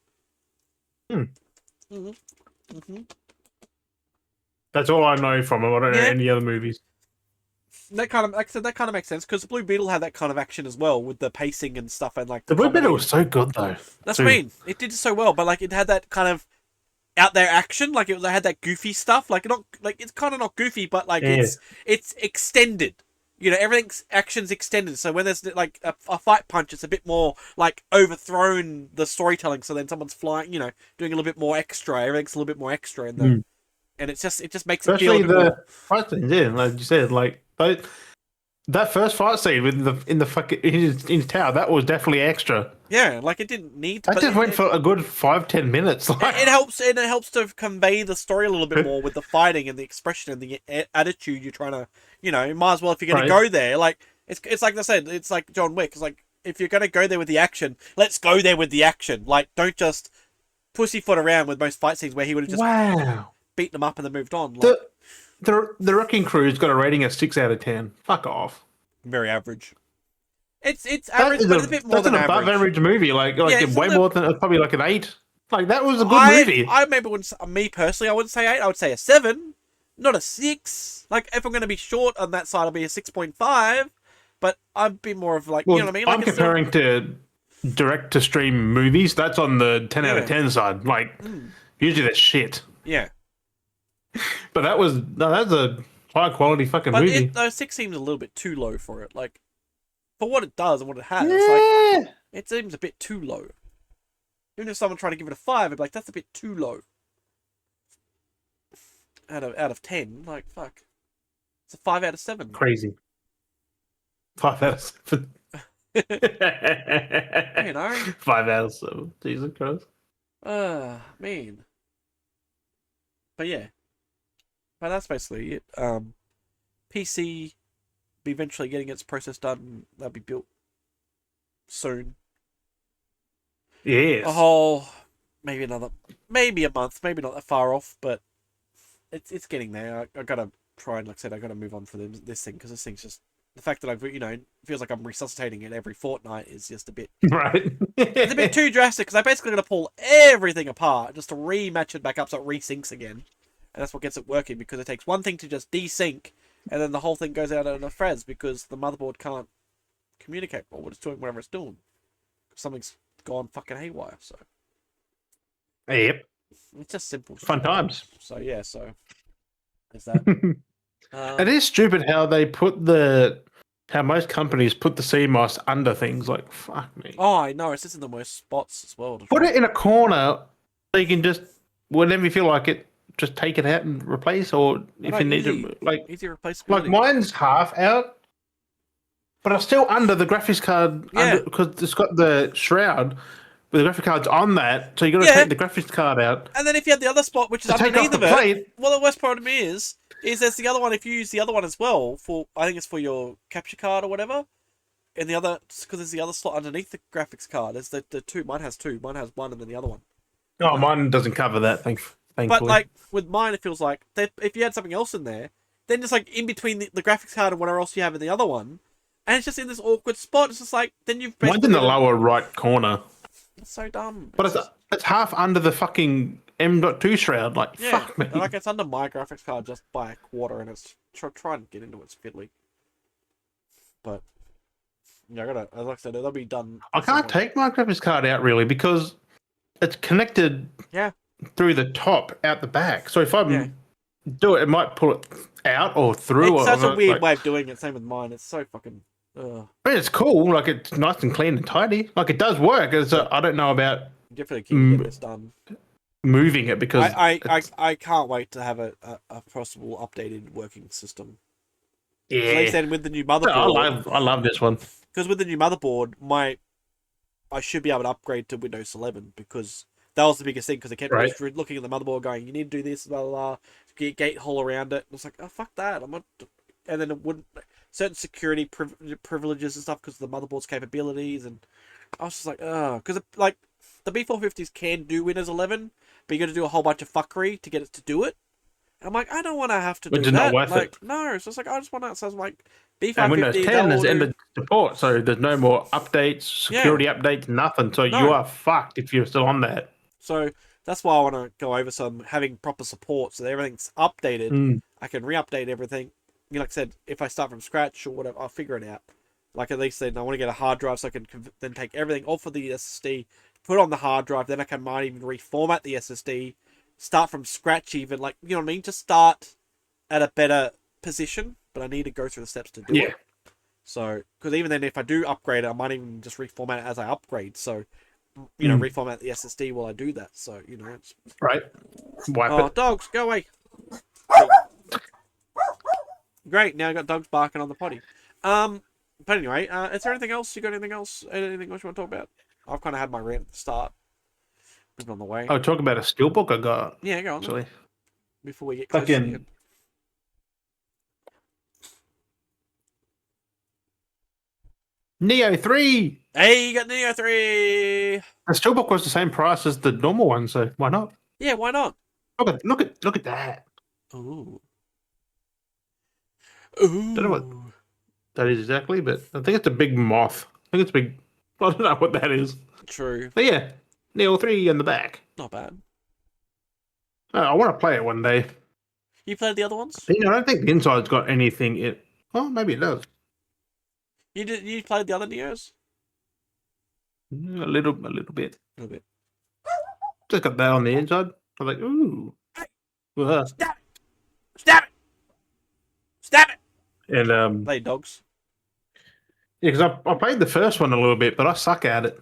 That's all I know from him. I don't know any other movies. That kind of, like I said, that kind of makes sense because Blue Beetle had that kind of action as well with the pacing and stuff and like the Blue Beetle was so good though. That's what I mean. It did so well, but like it had that kind of out there action. Like it had that goofy stuff. Like it's kind of not goofy, but like it's extended. Everything's action's extended. So when there's like a fight punch, it's a bit more like overthrown the storytelling. So then someone's flying, doing a little bit more extra. Everything's a little bit more extra in the, and it just makes it feel a bit more. Fight scenes, like you said, like that first fight scene with in his tower, that was definitely extra. Yeah, like it didn't need to. That just went for a good 5-10 minutes. Like. It helps, and it helps to convey the story a little bit more with the fighting and the expression and the attitude you're trying to. Might as well if you're going to go there. Like it's like I said, it's like John Wick. It's like if you're going to go there with the action, let's go there with the action. Like don't just pussyfoot around with most fight scenes where he would have just beaten them up and then moved on. Like, the Wrecking Crew's got a rating of 6 out of 10. Fuck off. Very average. It's average, but it's a bit more than average. That's an above average movie. Like way more than probably like an 8. Like that was a good movie. I maybe wouldn't. Me personally, I wouldn't say 8. I would say a 7, not a 6. Like if I'm going to be short on that side, I'll be a 6.5. But I'd be more of like you know what I mean. Like I'm comparing to direct to stream movies. That's on the 10 out of 10 side. Like usually that's shit. Yeah. But that's a high quality fucking movie. But 6 seems a little bit too low for it. Like for what it does and what it has, like it seems a bit too low. Even if someone tried to give it a 5, I'd be like, that's a bit too low. Out of 10, like fuck, it's a 5 out of 7. Crazy. 5 out of 7. 5 out of 7. Jesus Christ. Man. But yeah. But that's basically it. PC be eventually getting its process done. That'll be built soon. Yes. Maybe a month, maybe not that far off, but it's getting there. I gotta try and, like I said, I gotta move on for this thing because this thing's just the fact that I've feels like I'm resuscitating it every fortnight is just a bit right. It's a bit too drastic because I basically gotta pull everything apart just to rematch it back up so it resyncs again. And that's what gets it working because it takes one thing to just desync and then the whole thing goes out in a frizz because the motherboard can't communicate or what it's doing, whatever it's doing. Something's gone fucking haywire, so. Yep. It's just simple. Fun times. So, yeah, so. There's that. It is stupid how how most companies put the CMOS under things like, fuck me. Oh, I know. It's just in the worst spots as well. Put it in a corner so you can just, whenever you feel like it, just take it out and replace, or if you need to, like easy replaceability. Like mine's half out, but I'm still under the graphics card because it's got the shroud, but the graphics card's on that, so you got to take the graphics card out. And then if you had the other spot, which is underneath of it, well, the worst problem is there's the other one. If you use the other one as well I think it's for your capture card or whatever, and the other because there's the other slot underneath the graphics card. There's the two. Mine has two. Mine has one, and then the other one. Oh, mine doesn't cover that. Thankfully. But like with mine, it feels like if you had something else in there, then just like in between the graphics card and whatever else you have in the other one, and it's just in this awkward spot. It's just like then you've mine's in the lower right corner. It's so dumb. But it's half under the fucking M.2 shroud. Like fuck me. Like it's under my graphics card just by a quarter, and it's try and get into it. It's fiddly. But yeah, I gotta, like I said, that'll be done. I can't take my graphics card out really because it's connected. Yeah. Through the top, out the back. So if I'm do it. It might pull it out or through. It's such a weird like, way of doing it. Same with mine. It's so fucking. Ugh. I mean, it's cool. Like it's nice and clean and tidy. Like it does work. It's I don't know about Definitely keen to get this done. moving it because I can't wait to have a possible updated working system. yeah. At least then with the new motherboard. I love this one. Because with the new motherboard, I should be able to upgrade to Windows 11 because that was the biggest thing. Because I kept looking at the motherboard, going, "You need to do this, blah blah blah, get gate hole around it." And it's like, "Oh fuck that!" I'm not. And then it wouldn't certain security privileges and stuff because of the motherboard's capabilities, and I was just like, "Oh," because like the B450s can do Windows 11, but you got to do a whole bunch of fuckery to get it to do it. And I'm like, I don't want to have to do Which is that. not worth like, it. no, it's just like I just want to. So I was like, B550. And Windows 10 has ended support, so there's no more updates, security updates, nothing. So you are fucked if you're still on that. So that's why I want to go over some having proper support, so that everything's updated. I can re-update everything. You know, like I said, if I start from scratch or whatever, I'll figure it out. Like at least then I want to get a hard drive so I can then take everything off of the SSD, put it on the hard drive. Then I might even reformat the SSD, start from scratch even. Like, you know what I mean? Just start at a better position, but I need to go through the steps to do it. So, because even then, if I do upgrade it, I might even just reformat it as I upgrade. So, you know, reformat the SSD while I do that. So, you know, it's right. Wipe it. Dogs, go away. Great. Now I got dogs barking on the potty. But anyway, is there anything else? You got anything else? Anything else you want to talk about? I've kind of had my rant at the start. Moving on the way. I'll talk about a steelbook I got. Yeah, go on. Actually, then. Before we get close to the end. Neo 3! Hey, you got Neo 3! The steelbook was the same price as the normal one, so why not? Yeah, why not? Look at that. Ooh. Don't know what that is exactly, but I think it's a big moth. I think it's big. I don't know what that is. True. But yeah, Neo 3 in the back. Not bad. I want to play it one day. You played the other ones? I don't think the inside's got anything in. Oh, maybe it does. You played the other Neos? A little bit. A little bit. Just got that on the inside. I was like, ooh. Hey, stab it! Stab it! Stab it! And play dogs. Yeah, because I played the first one a little bit, but I suck at it.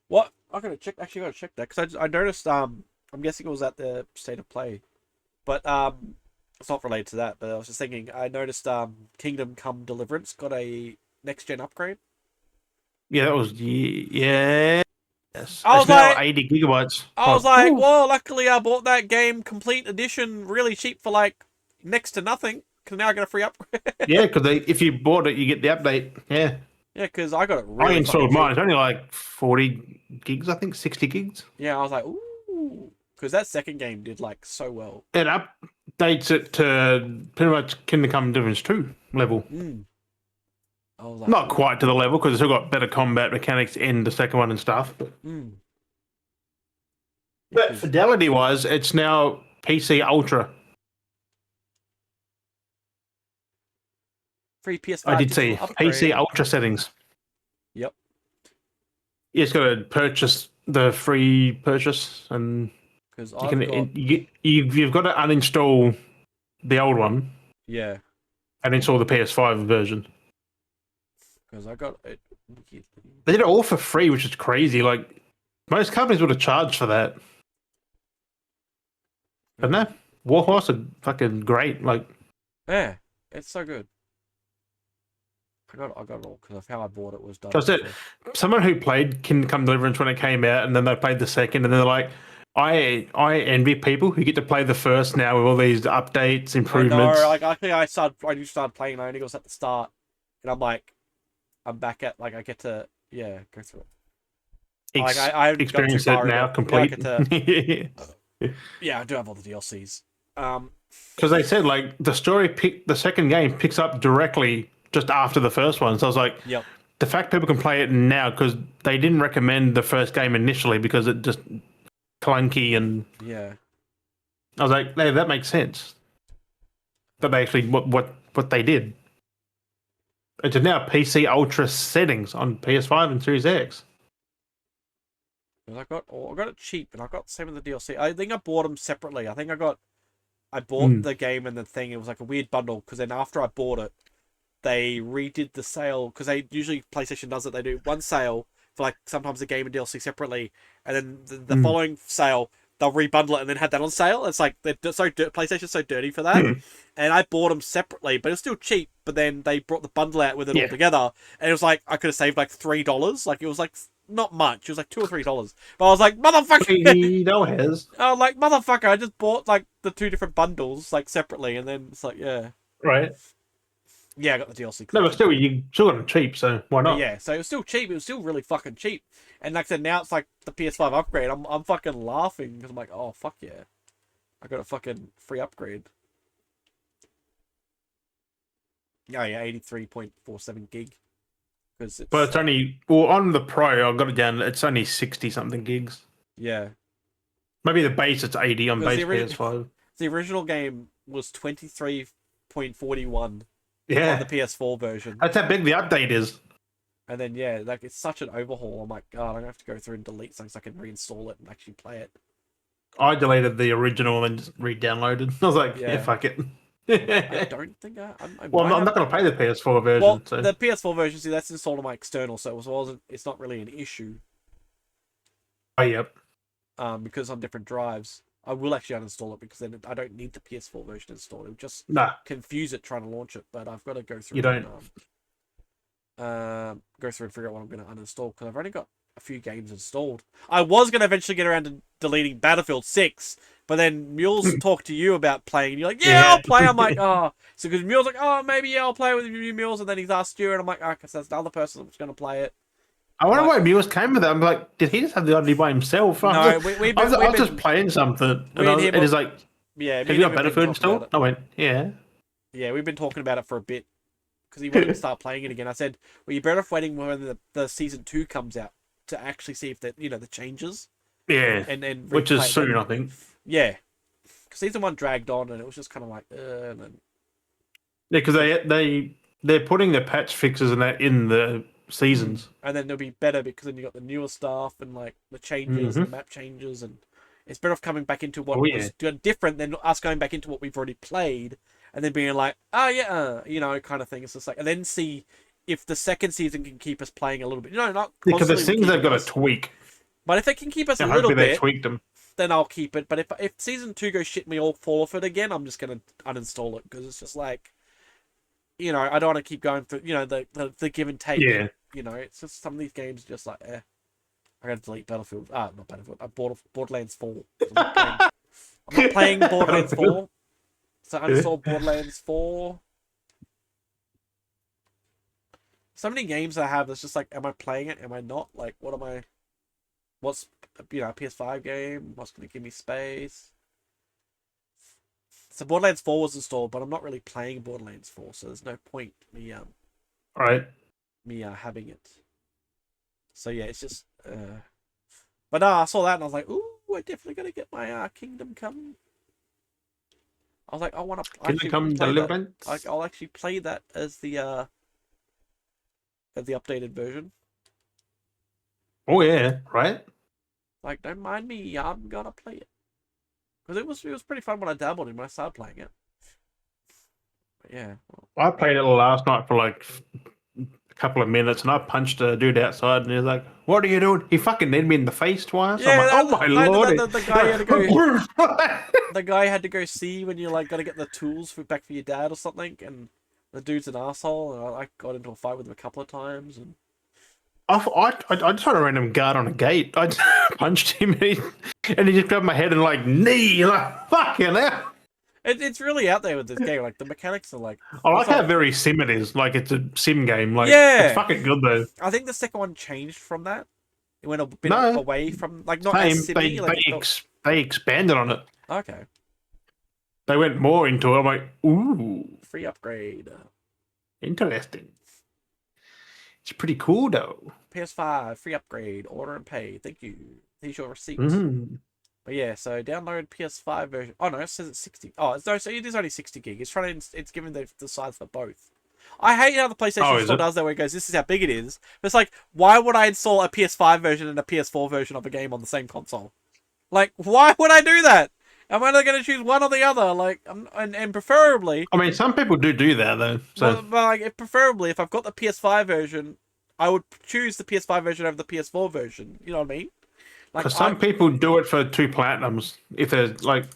What? I gotta check. Actually, gotta check that because I noticed. I'm guessing it was at the state of play, but it's not related to that. But I was just thinking. I noticed Kingdom Come Deliverance got a next gen upgrade. Yeah, that was Yes. I was now like 80 gigabytes. I was like, well, luckily I bought that game complete edition really cheap for like next to nothing. Because now I get a free upgrade. Yeah, because if you bought it, you get the update. Yeah. Yeah, because I got it really I installed mine. cheap. It's only like 40 gigs, I think, 60 gigs. Yeah, I was like, ooh. Because that second game did like so well. It updates it to pretty much Kingdom Come Deliverance 2 level. I was like, Not quite to the level because it's still got better combat mechanics in the second one and stuff. But fidelity-wise, it's now PC Ultra. Free PS5. I did see PC Ultra settings. Yep. You just got to purchase the free purchase, and because you've got to uninstall the old one. Yeah. And install the PS5 version. Because I got it. They did it all for free, which is crazy. Like most companies would have charged for that. But no, Warhorse are fucking great. Like, yeah, it's so good. I got it all because of how I bought it was done. That's it. Someone who played Kingdom Come Deliverance when it came out, and then they played the second, and they're like, I envy people who get to play the first now with all these updates, improvements. No, like I think I just started playing, and I only got at the start, and I'm like, I'm back at like I get to go through it. I experience it now complete. Yeah, I do have all the DLCs. Because they said like the second game picks up directly just after the first one. So I was like, yep. The fact people can play it now because they didn't recommend the first game initially because it just clunky and I was like, hey, that makes sense. But they actually what they did. It's now PC Ultra settings on PS5 and Series X. I got it cheap, and I got some of the DLC. I think I bought them separately. I think I got I bought the game and the thing. It was like a weird bundle because then after I bought it, they redid the sale because they usually PlayStation does it. They do one sale for like sometimes the game and DLC separately, and then the following sale they'll rebundle it and then have that on sale. It's like PlayStation's so dirty for that. And I bought them separately, but it was still cheap. But then they brought the bundle out with it all together, and it was like I could have saved like $3. Like it was like not much. It was like $2 or $3. But I was like, motherfucker. $3. I was like, motherfucker. I just bought like the 2 different bundles like separately, and then it's like, yeah, right. Yeah, I got the DLC. No, but still, you still got them cheap, so why not? But yeah, so it was still cheap. It was still really fucking cheap. And like I said, now it's like the PS5 upgrade. I'm fucking laughing because I'm like, oh fuck yeah, I got a fucking free upgrade. Oh yeah, 83.47 gig. But it's only on the Pro. I got it down. It's only 60 something gigs. Yeah. Maybe the base it's 80 on base PS5. The original game was 23.41. Yeah. On the PS4 version. That's how big the update is. And then yeah, like it's such an overhaul. I'm like, God, I'm gonna have to go through and delete things so I can reinstall it and actually play it. I deleted the original and just re-downloaded. I was like, yeah fuck it. I don't think I'm not going to play the PS4 version. Well, so. The PS4 version, see, that's installed on my external, so it wasn't. It's not really an issue. Oh, yep. Because on different drives, I will actually uninstall it because then I don't need the PS4 version installed. It would just confuse it trying to launch it. But I've got to go through. You don't. Go through and figure out what I'm going to uninstall because I've already got a few games installed. I was going to eventually get around to deleting Battlefield 6. But then Mules talked to you about playing, and you're like, yeah, I'll play. I'm like, oh. So because Mules like, oh, maybe I'll play with you, Mules. And then he's asked you, and I'm like, oh, because that's the other person that's going to play it. I wonder why Mules came with it. I'm like, did he just have the idea by himself? No, I was just playing something. And he's like, yeah, have you got Battlefield installed? I went, yeah. Yeah, we've been talking about it for a bit. Because he wanted to start playing it again. I said, well, you're better off waiting when the Season 2 comes out to actually see if the changes. Yeah, and which is soon, I think. Yeah. Because Season 1 dragged on, and it was just kind of like, and then... Yeah, because they're putting the patch fixes and that in the seasons. And then it'll be better because then you got the newer stuff and like the changes, the map changes, and it's better off coming back into what was different than us going back into what we've already played and then being like, oh yeah, kind of thing. It's just like, and then see if the second season can keep us playing a little bit. Not because the things they've got to tweak. But if they can keep us a little bit, they tweaked them. Then I'll keep it. But if Season 2 goes shit, me all fall off it again, I'm just gonna uninstall it because it's just like, I don't want to keep going through, the give and take. Yeah. It's just some of these games are just like, I gotta delete Battlefield. Not Battlefield. I bought Borderlands 4. I'm not playing Borderlands 4. So I uninstalled Borderlands 4. So many games I have that's just like, am I playing it? Am I not? Like, what am I? What's a PS5 game? What's going to give me space? So Borderlands 4 was installed, but I'm not really playing Borderlands 4, so there's no point me having it. So yeah, it's just but I saw that and I was like, ooh, I definitely got to get my Kingdom Come. I was like, I want to Kingdom Come Deliverance. I'll actually play that as the updated version. Oh yeah, right. Like, don't mind me, I'm gonna play it because it was pretty fun when I dabbled in when I started playing it. But yeah, I played it last night for like a couple of minutes, and I punched a dude outside, and he's like, "What are you doing?" He fucking hit me in the face twice. Yeah, I'm like, oh my lord! The guy had to go. The guy had to go see when you're like got to get the tools back for your dad or something, and the dude's an asshole, and I got into a fight with him a couple of times, and. I just had a random guard on a gate. I just punched him and he just grabbed my head and like knee, like fucking hell. It's really out there with this game. Like the mechanics are like. I like how very sim it is. Like it's a sim game. Like it's fucking good though. I think the second one changed from that. It went a bit away from like not as simmy. They expanded on it. Okay. They went more into it. I'm like, ooh, free upgrade. Interesting. It's pretty cool though. PS5 free upgrade, order and pay. Thank you. Here's your receipt. But yeah, so download PS5 version. Oh no, it says it's 60. Oh, so it is only 60 gig. It's giving the size for both. I hate how the PlayStation Store does that, where it goes, this is how big it is. But it's like, why would I install a PS5 version and a PS4 version of a game on the same console? Like, why would I do that? Am I going to choose one or the other? Like, and preferably, I mean, some people do that though. So well, like, preferably, if I've got the PS5 version, I would choose the PS5 version over the PS4 version. You know what I mean? Like, because some people do it for 2 platinums. If they're like,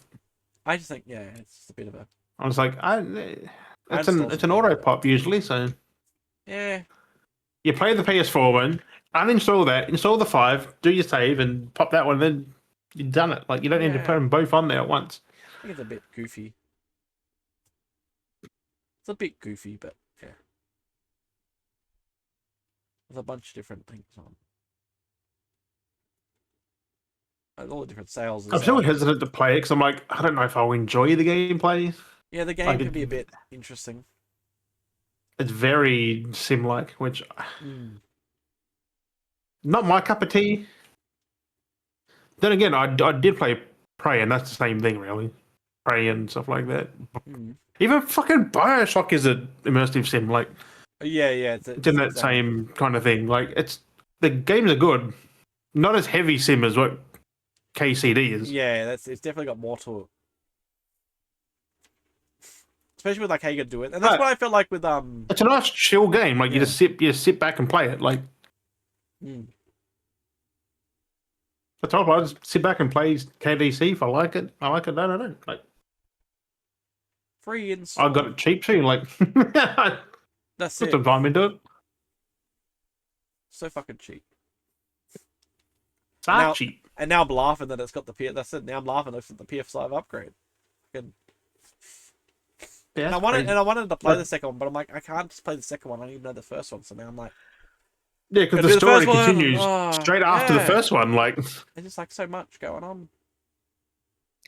I just think, yeah, it's just a bit of a. I was like, I it's an understand. auto pop usually. So Yeah. you play the PS4 one, uninstall that, install the 5, do your save, and pop that one. Then you've done it. Like you don't need to put them both on there at once. I think it's a bit goofy. It's a bit goofy, but yeah. There's a bunch of different things on. All the different sales. I'm still hesitant to play it because I'm like, I don't know if I'll enjoy the gameplay. Yeah, the game can be a bit interesting. It's very sim-like, which not my cup of tea. Then again, I did play Prey, and that's the same thing, really. Prey and stuff like that. Even fucking Bioshock is an immersive sim. Like, yeah, it's in that same kind of thing. Like, the games are good, not as heavy sim as what KCD is. Yeah, it's definitely got more to it. Especially with like how you can do it, and that's what I felt like with It's a nice chill game. Like you just sit back and play it. Like that's all. I just sit back and play KDC if I like it. I like it. No, no. Like free install. I got it cheap too. Like that's put it. some time into it. So fucking cheap. Cheap. And now I'm laughing that it's got the PS. That's it. Now I'm laughing that it's got the PS5 upgrade. Yeah, and I wanted to play the second one, but I'm like, I can't just play the second one. I need to know the first one. So now I'm like, yeah, because the story continues straight after the first one. Like, there's just like so much going on.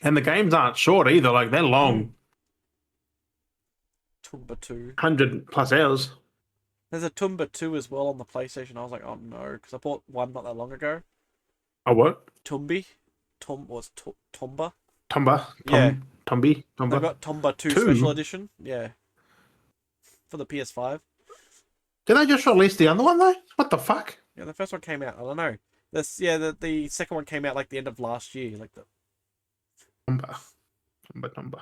And the games aren't short either. Like they're long. Tumba 2. 100+ hours. There's a Tumba 2 as well on the PlayStation. I was like, oh no, because I bought one not that long ago. Oh what? Tumba. Tomba. Yeah. Tumby. They've got Tomba 2 Special Edition. Yeah. For the PS5. Did they just release the other one though? What the fuck? Yeah, the first one came out. I don't know. The second one came out like the end of last year. Like the Tomba.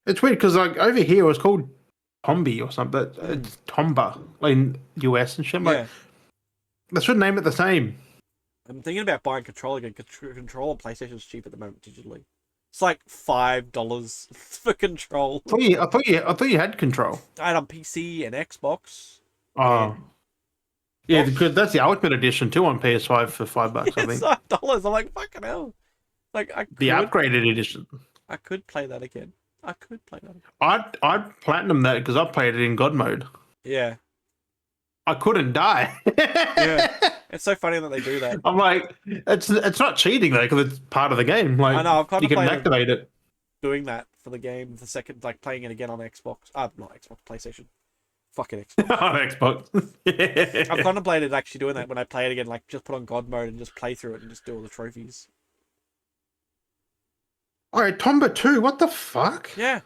It's weird because like over here it was called Tombi or something. It's Tomba like in US and shit. Like they should name it the same. I'm thinking about buying controller again. Control on PlayStation's cheap at the moment digitally. It's like $5 for Control. I thought you had Control. I had on PC and Xbox. Oh. Yeah, because that's the Ultimate Edition too on PS5 for $5. I think. It's $5. I'm like, fucking hell. Like the upgraded edition. I could play that again. I'd platinum that because I played it in God mode. Yeah. I couldn't die. Yeah. It's so funny that they do that. I'm like, it's not cheating though because it's part of the game. Like, I know, I've kind of you can activate it. Doing that for the game, the second, like playing it again on Xbox. Not Xbox, PlayStation. Fucking Xbox. On Xbox. I've contemplated actually doing that when I play it again, like just put on God mode and just play through it and just do all the trophies. Alright, Tomba 2, what the fuck? Yeah.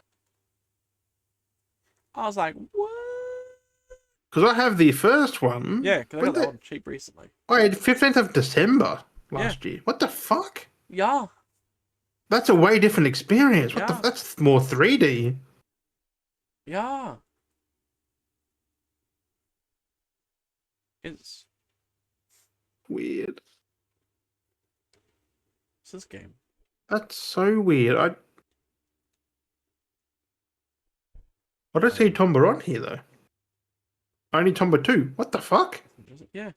I was like, what? Because I have the first one. Yeah, because I got that one cheap recently. Alright, 15th of December last year. What the fuck? Yeah. That's a way different experience. That's more 3D. Yeah. It's weird. What's this game? That's so weird. I don't see Tomba on here though. Only Tomba 2. What the fuck? Yeah.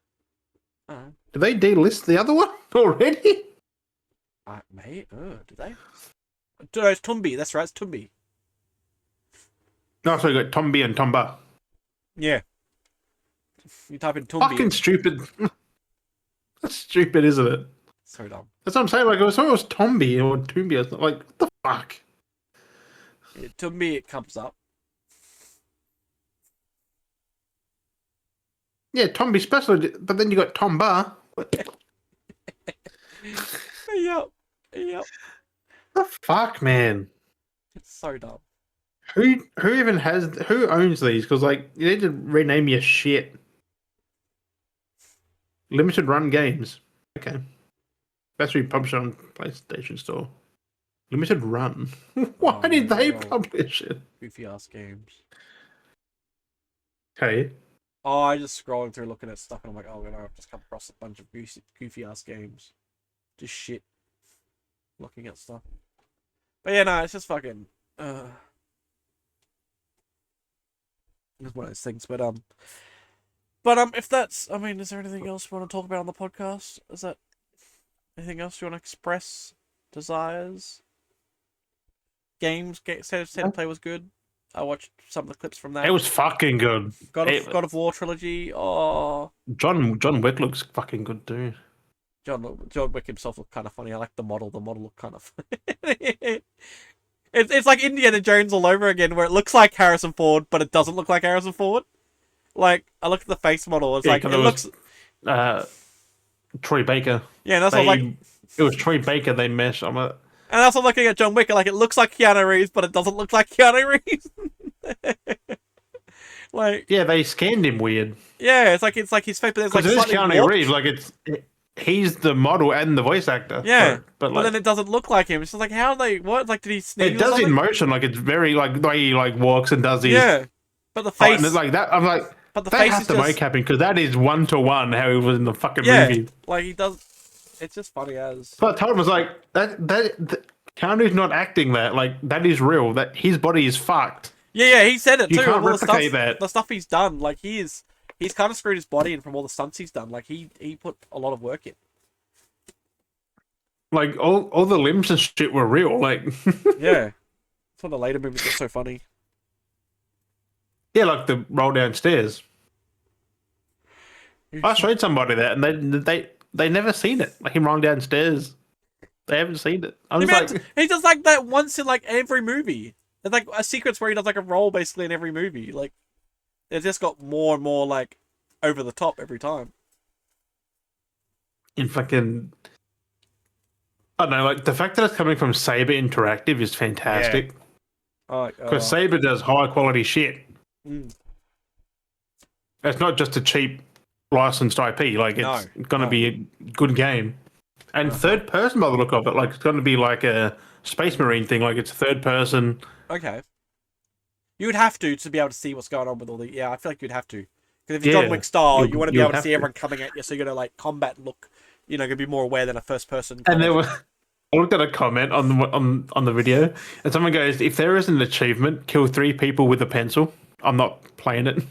Did they delist the other one already? Mate, did they? No, it's Tumbi. That's right, it's Tumbi. No, so you got Tombi and Tomba. Yeah. You type in Tumbi. Fucking stupid. That's stupid, isn't it? So dumb. That's what I'm saying. Like, I thought it was Tombi or Tumbi or something. Like, what the fuck? Yeah, Tumbi, it comes up. Yeah, Tombi special, but then you got Tomba. Yep. The fuck, man. It's so dumb. Who owns these? Because like you need to rename your shit. Limited run games. Okay. That's what you publish on PlayStation Store. Limited Run. Why Oh, did man, they they're all publish it? goofy ass games. Okay. Oh, I just scrolling through looking at stuff and I'm like, oh, I've just come across a bunch of goofy ass games. Just shit. Looking at stuff. But yeah, no, it's just fucking. It's one of those things. But if that's, I mean, is there anything else you want to talk about on the podcast? Is that anything else you want to express? Desires? Games? State of Play was good. I watched some of the clips from that. It was fucking good. God of War trilogy. Oh, John Wick looks fucking good too. John Wick himself looked kind of funny. I like the model. The model looked kind of funny. It's like Indiana Jones all over again, where it looks like Harrison Ford, but it doesn't look like Harrison Ford. Like, I looked at the face model. It's like, it looks... Troy Baker. Yeah, that's what like... It was Troy Baker they meshed on it. And that's what looking at John Wick, like, it looks like Keanu Reeves, but it doesn't look like Keanu Reeves. Like... Yeah, they scanned him weird. Yeah, it's like his face, but it's like slightly Keanu warped. Reeves, like, he's the model and the voice actor. Yeah, but then it doesn't look like him. It's just like, how are they... What? Like, did he sneeze it does in motion, like, it's very, like, the way he, like, walks and does his... Yeah, but the face... and it's like that, I'm like... But the they face have is to just... mocap him, because that is 1-to-1 how he was in the fucking yeah, movie. like, he does... It's just funny as... So I told him, I was like, that Keanu's not acting that. Like, that is real. That his body is fucked. Yeah, he said it too. You can't all replicate that. The stuff he's done, like, he's kind of screwed his body in from all the stunts he's done. Like, he put a lot of work in. Like, all the limbs and shit were real. Like, yeah. That's why the later movies get so funny. Yeah, like the roll downstairs. I showed somebody that, and they never seen it. Like him rolling downstairs, they haven't seen it. I'm just like, he does like that once in like every movie. There's like a sequence where he does like a roll basically in every movie. Like, it just got more and more like over the top every time. in fucking, I don't know, like the fact that it's coming from Saber Interactive is fantastic. Because Saber does high quality shit. It's not just a cheap licensed IP. Like, it's going to be a good game. And third person by the look of it. Like, it's going to be like a Space Marine thing. Like, it's third person. Okay. You would have to be able to see what's going on with all the... Yeah, I feel like you'd have to. Because if you're John Wick style, you want to be able to see everyone coming at you, so you're going to, like, combat look... You know, going to be more aware than a first person. And there was... I looked at a comment on the video, and someone goes, if there is an achievement, kill 3 people with a pencil. I'm not playing it.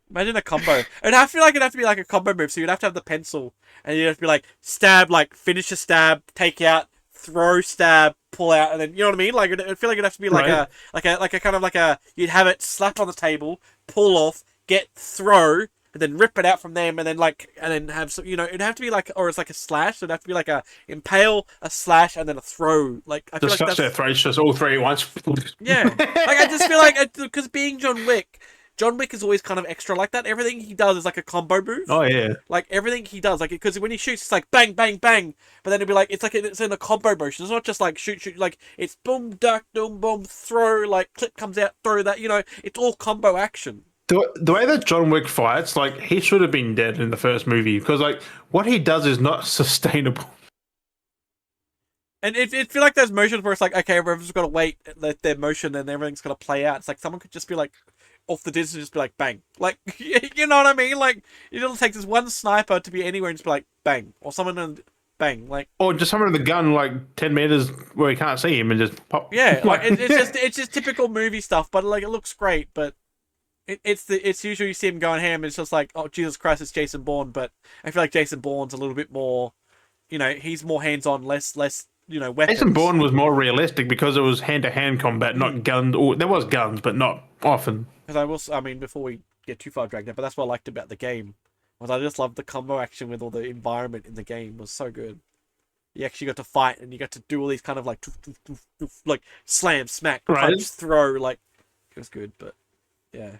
Imagine a combo. It'd have to be like a combo move, so you'd have to have the pencil, and you'd have to be like, stab, like, finish a stab, take out, throw, stab, pull out, and then, you know what I mean? Like, I feel like it'd have to be like a kind of like a, you'd have it slap on the table, pull off, get, throw, and then rip it out from them, and then have some, you know, it'd have to be like, or it's like a slash, so it'd have to be like a impale, a slash, and then a throw. Like, I feel like that's... their throats, just all 3 at once. Yeah. Like, I just feel like, because being John Wick is always kind of extra like that. Everything he does is like a combo move. Oh, yeah. Like, everything he does, like, because when he shoots, it's like bang, bang, bang, but then it'd be like, it's like, it's in a combo motion. It's not just like shoot, like, it's boom, duck, boom, boom, throw, like, clip comes out, throw that, you know, it's all combo action. The way that John Wick fights, like, he should have been dead in the first movie, because, like, what he does is not sustainable. And it feel like there's motions where it's like, okay, everyone's just got to wait, let their motion, and everything's got to play out. It's like someone could just be like, off the distance, just be like, bang. Like, you know what I mean? Like, it only takes this one sniper to be anywhere and just be like, bang. Or someone and bang. Like, or just someone with a gun, like, 10 meters where you can't see him and just pop. Yeah, like, it's just typical movie stuff, but, like, it looks great, but... It's usually you see him going ham, and it's just like, oh, Jesus Christ, it's Jason Bourne, but I feel like Jason Bourne's a little bit more, you know, he's more hands-on, less, you know, weapons. Jason Bourne was more realistic because it was hand-to-hand combat, not guns. Or there was guns, but not often. Because I mean, before we get too far dragged out, but that's what I liked about the game, was I just loved the combo action with all the environment in the game. It was so good. You actually got to fight, and you got to do all these kind of like, like slam, smack, punch, throw, like, it was good, but yeah.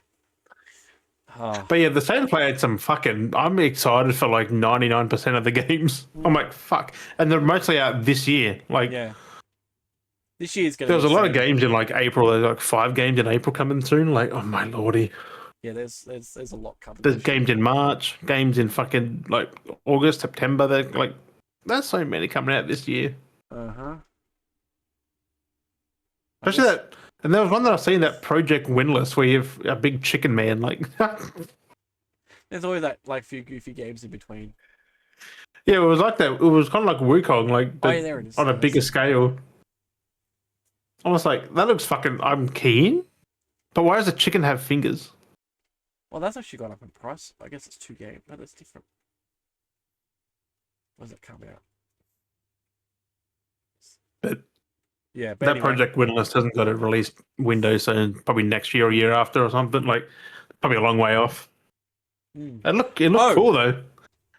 But yeah, the State of Play had some fucking... I'm excited for like 99% of the games. I'm like, fuck. And they're mostly out this year. Like, yeah. This year's going to be... There's a lot of games in like April. There's like 5 games in April coming soon. Like, oh my lordy. Yeah, there's a lot coming. There's games in March. Games in fucking like August, September. They're like... There's so many coming out this year. Especially that, and there was one that I've seen, that Project Windless, where you have a big chicken man. Like, There's always that like few goofy games in between. yeah, it was like that. It was kind of like Wukong, like Oh yeah, there it is. on a bigger scale. I was like, that looks fucking. I'm keen, but why does the chicken have fingers? Well, that's actually gone up in price. I guess it's 2 games, but it's different. When does it come out? But yeah, but that anyway. Project Windless hasn't got a release window, so probably next year or year after or something. Like, probably a long way off. It looked cool though.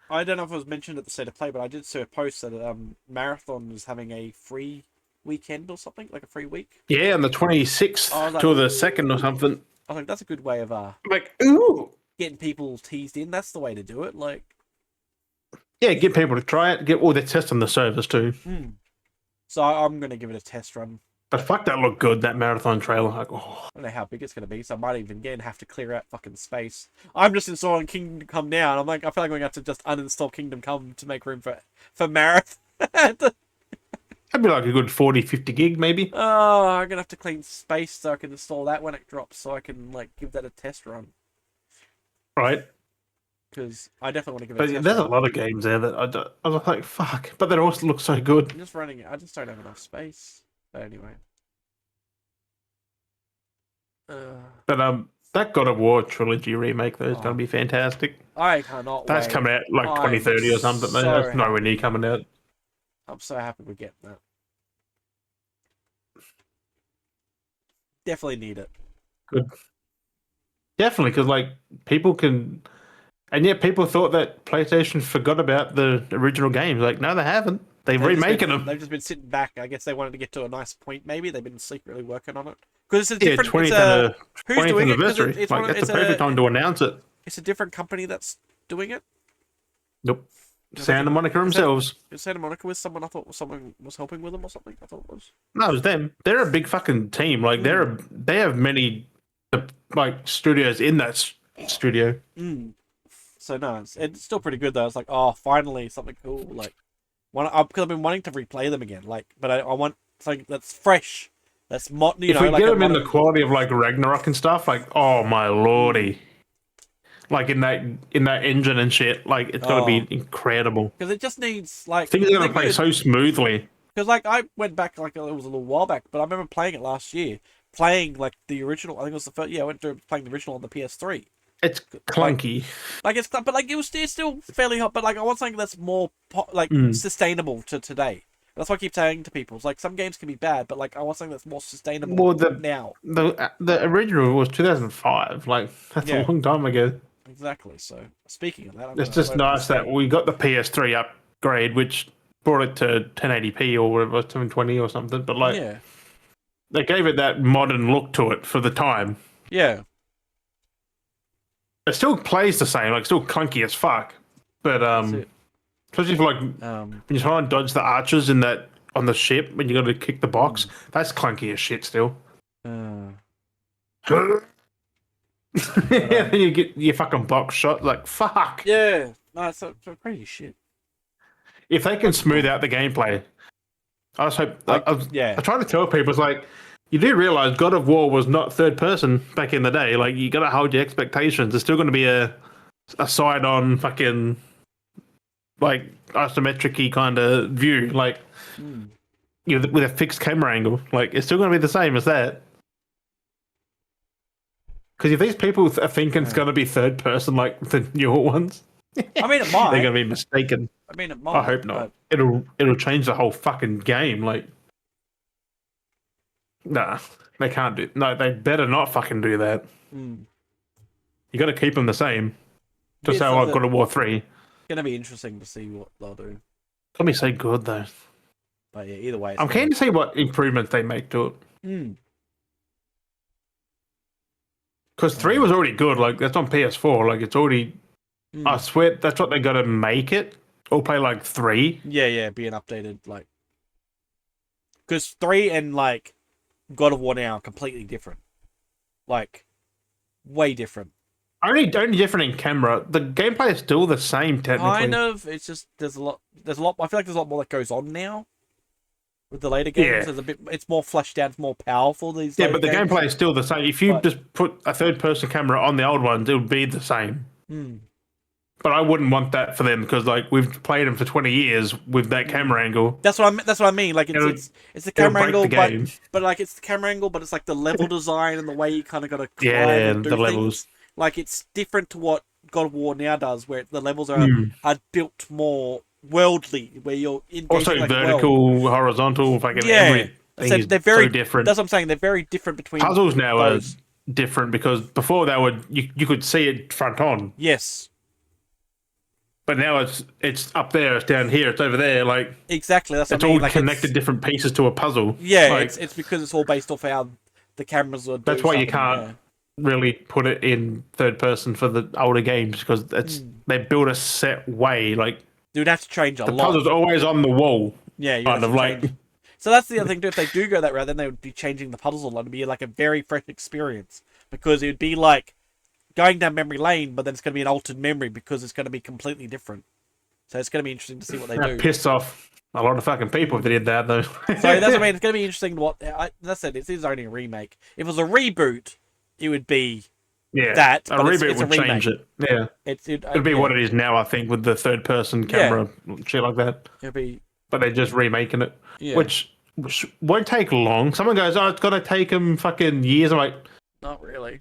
I don't know if it was mentioned at the State of Play, but I did see a post that Marathon was having a free weekend or something, like a free week. Yeah, on the 26th to the 2nd or something. I think that's a good way of like, ooh, getting people teased in. That's the way to do it. Like, yeah, get people to try it. Get all their tests on the servers too. So I'm gonna give it a test run. But fuck, that looked good. That Marathon trailer. Like, oh. I don't know how big it's gonna be, so I might even again have to clear out fucking space. I'm just installing Kingdom Come now, and I'm like, I feel like I'm gonna have to just uninstall Kingdom Come to make room for Marathon. That'd be like a good 40, 50 gig maybe. Oh, I'm gonna have to clean space so I can install that when it drops, so I can like give that a test run. Right. Because I definitely want to give it a test there's run. a lot of games there that I was like, fuck. But they also look so good. I'm just running it. I just don't have enough space. But anyway. But that God of War trilogy remake though is going to be fantastic. I cannot That's wait. coming out like 2030 or something. So That's nowhere near coming out. I'm so happy we're getting that. Definitely need it. Good. Definitely, because like people can, and yet people thought that PlayStation forgot about the original games. Like, no, they haven't. They've remaking them. They've just been sitting back. I guess they wanted to get to a nice point. Maybe they've been secretly working on it because it's a different. 20th who's doing anniversary. it? That's the perfect time to announce it. It's a different company that's doing it. Nope. Santa Monica themselves. Santa Monica was someone I thought someone was helping with them or something. I thought it was. No, it was them. They're a big fucking team. Like they have many like studios in that studio. So no, it's still pretty good though. It's like, oh, finally something cool. Like, because I've been wanting to replay them again. Like, but I want something that's fresh. That's modern. If we get them in the quality of like Ragnarok and stuff, like, oh my lordy. Like in that engine and shit, like it's gonna be incredible. Because it just needs like things are gonna play so smoothly. Because like I went back like it was a little while back, but I remember playing it last year, playing like the original. I think it was the first. Yeah, I went through playing the original on the PS3. It's clunky. Like it's but like it's still fairly hot. But like I want something that's more sustainable to today. That's what I keep saying to people. It's like some games can be bad, but like I want something that's more sustainable now. The original was 2005. Like that's a long time ago. Exactly. So speaking of that, it's just nice that we got the PS3 upgrade, which brought it to 1080p or whatever, 720 or something. But like, they gave it that modern look to it for the time. Yeah. It still plays the same, like still clunky as fuck. But especially for like when you try and dodge the archers in that on the ship when you got to kick the box, that's clunky as shit still. Then you get your fucking box shot, like fuck. Yeah, no, it's crazy shit. If they can smooth out the gameplay, I just hope. I try to tell people, it's like, you do realize God of War was not third person back in the day. Like, you gotta hold your expectations. There's still gonna be a side on fucking like isometric-y kind of view, like with a fixed camera angle. Like, it's still gonna be the same as that. Because if these people are thinking it's going to be third person like the newer ones, I mean, it might. They're going to be mistaken. I mean, it might. I hope not. But it'll change the whole fucking game. Like, nah, they can't do. No, they better not fucking do that. You got to keep them the same. Just how I've got a War 3. It's going to be interesting to see what they'll do. It's going to be so good though. But yeah, either way, I'm keen to see what improvements they make to it. Because 3 was already good. Like, that's on PS4. Like, it's already. I swear that's what they got to make it. Or play like 3. Yeah, be an updated like. Because 3 and like God of War now are completely different. Like, way different. Only different in camera. The gameplay is still the same technically. Kind of. It's just there's a lot. I feel like there's a lot more that goes on now. With the later games, Yeah. it's more fleshed out, it's more powerful. These Yeah, later but the games. gameplay is still the same. If you But- just put a third-person camera on the old ones, it would be the same. Hmm. But I wouldn't want that for them because, like, we've played them for 20 years with that camera angle. That's what I mean. Like it's the camera break angle, the game. but like it's the camera angle, but it's like the level design and the way you kind of got to climb Yeah, and do the things. levels. Like it's different to what God of War now does, where the levels are built more worldly, where you're engaging Also, like a world. vertical, horizontal, fucking Yeah, everything so is they're very so different. That's what I'm saying. They're very different between Puzzles now those. are different because before they would you could see it front on, Yes, but now it's up there, it's down here, it's over there. Like exactly. That's what it's I mean. all Like connected different pieces to a puzzle. Yeah, like, it's because it's all based off how the cameras are. that's why you can't really put it in third person for the older games because they build a set way. Like you'd have to change a the lot. puzzle's always on the wall. Yeah, you kind have of to like. change. So that's the other thing too. If they do go that route, then they would be changing the puzzles a lot. It'd be like a very fresh experience because it would be like going down memory lane, but then it's going to be an altered memory because it's going to be completely different. So it's going to be interesting to see what they do. Pissed off a lot of fucking people if they did that though. So that's what I mean. It's going to be interesting. That's it. It is only a remake. If it was a reboot, it would be that. A reboot would change it. Yeah, it'd be what it is now. I think with the third person camera shit like that. It'd be. But they're just remaking it, Yeah. which won't take long. Someone goes, "Oh, it's gonna take them fucking years." I'm like, Not really.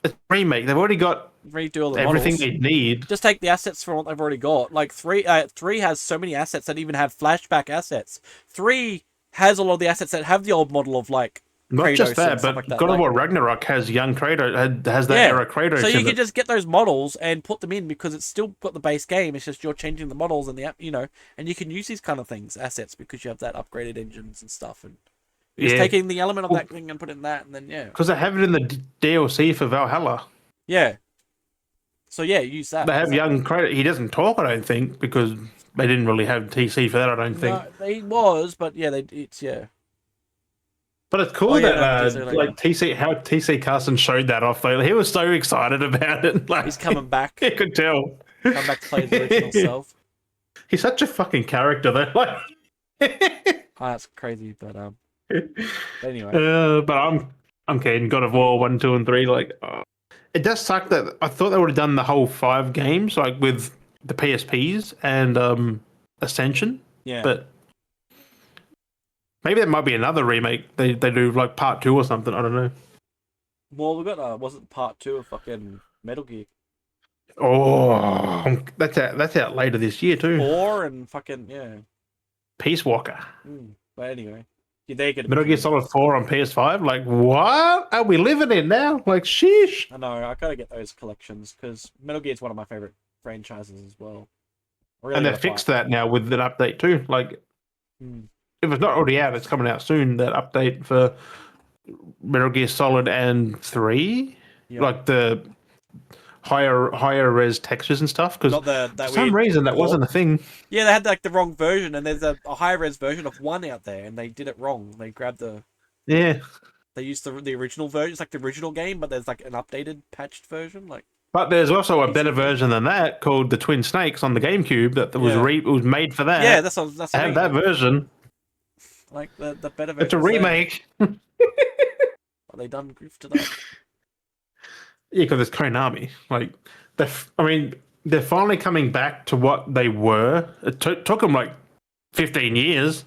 it's a remake. They've already got Redo all the everything models. they need. Just take the assets from what they've already got. Like three has so many assets that even have flashback assets. 3 has a lot of the assets that have the old model of like Not Kratos just that, and stuff but like that. God of Like- War Ragnarok has young Kratos, has that era Kratos. So you in can it. just get those models and put them in because it's still got the base game. It's just you're changing the models and the app, and you can use these kind of things, assets, because you have that upgraded engines and stuff, and just taking the element of that thing and putting that, and then because they have it in the DLC for Valhalla. yeah. So yeah, use that. They have young Kratos. He doesn't talk, I don't think, because they didn't really have TC for that. I don't think. No, he was, but yeah, it's But it's cool yeah, that no, like TC Carson showed that off though. He was so excited about it. Like he's coming back. You could tell. Come back to play his original self. He's such a fucking character though. Like Oh, that's crazy, but anyway. But I'm keen. God of War 1, 2, and 3. Like it does suck that I thought they would have done the whole 5 games like with the PSPs and Ascension. Yeah. But maybe there might be another remake. They do like part 2 or something. I don't know. Well, we got wasn't part 2 of fucking Metal Gear Oh, that's out later this year too. 4 and fucking Peace Walker. But anyway, they're gonna Metal Gear Solid 4 on PS5. Like, what are we living in now? Like, sheesh. I know. I gotta get those collections because Metal Gear is one of my favorite franchises as well. And they fixed that now with an update too. Like, if it's not already out, it's coming out soon. That update for Metal Gear Solid and 3, like the higher res textures and stuff. Because for some reason that wasn't a thing. Yeah, they had like the wrong version, and there's a high res version of 1 out there, and they did it wrong. They grabbed they used the original version. It's like the original game, but there's like an updated, patched version. Like, but there's also a better version than that called the Twin Snakes on the GameCube that was it was made for that. Yeah, that's what I have that version. Like the better version. It's a remake. Are they done grief to that? Yeah, because it's Konami. Like, they're finally coming back to what they were. It took them like 15 years.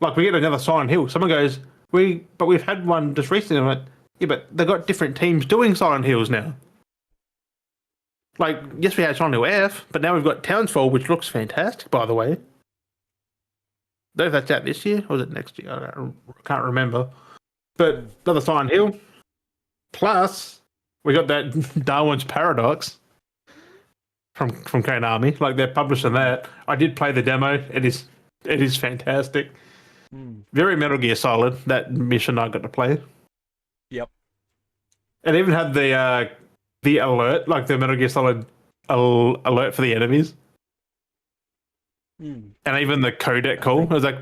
Like, we get another Silent Hill. Someone goes, but we've had one just recently. I'm like, yeah, but they've got different teams doing Silent Hills now. Like, yes, we had Silent Hill F, but now we've got Townsfall, which looks fantastic, by the way. I don't know if that's out this year or is it next year? I can't remember. But another Silent Hill. Plus, we got that Darwin's Paradox from Konami. Like, they're publishing that. I did play the demo. It is fantastic. Very Metal Gear Solid. That mission I got to play. Yep. And even had the alert, like the Metal Gear Solid alert for the enemies. And even the codec call. It was like,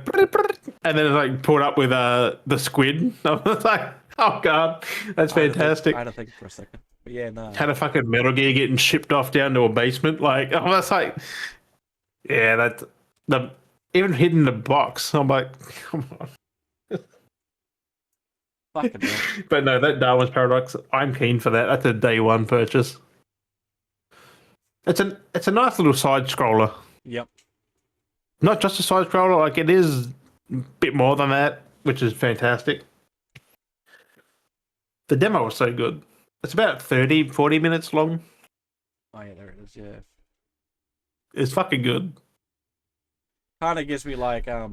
and then it's like pulled up with the squid. I was like, oh god, that's fantastic. I had to think for a second. But yeah, no. Had a fucking Metal Gear getting shipped off down to a basement. Like, I was like, yeah, that's even hidden in the box. I'm like, come on. Fucking hell. But no, that Darwin's Paradox, I'm keen for that. That's a day one purchase. It's a nice little side scroller. Yep. Not just a side scroller, like it is a bit more than that, which is fantastic. The demo was so good. It's about 30, 40 minutes long. Oh yeah, there it is. Yeah. It's fucking good. Kind of gives me like Oh,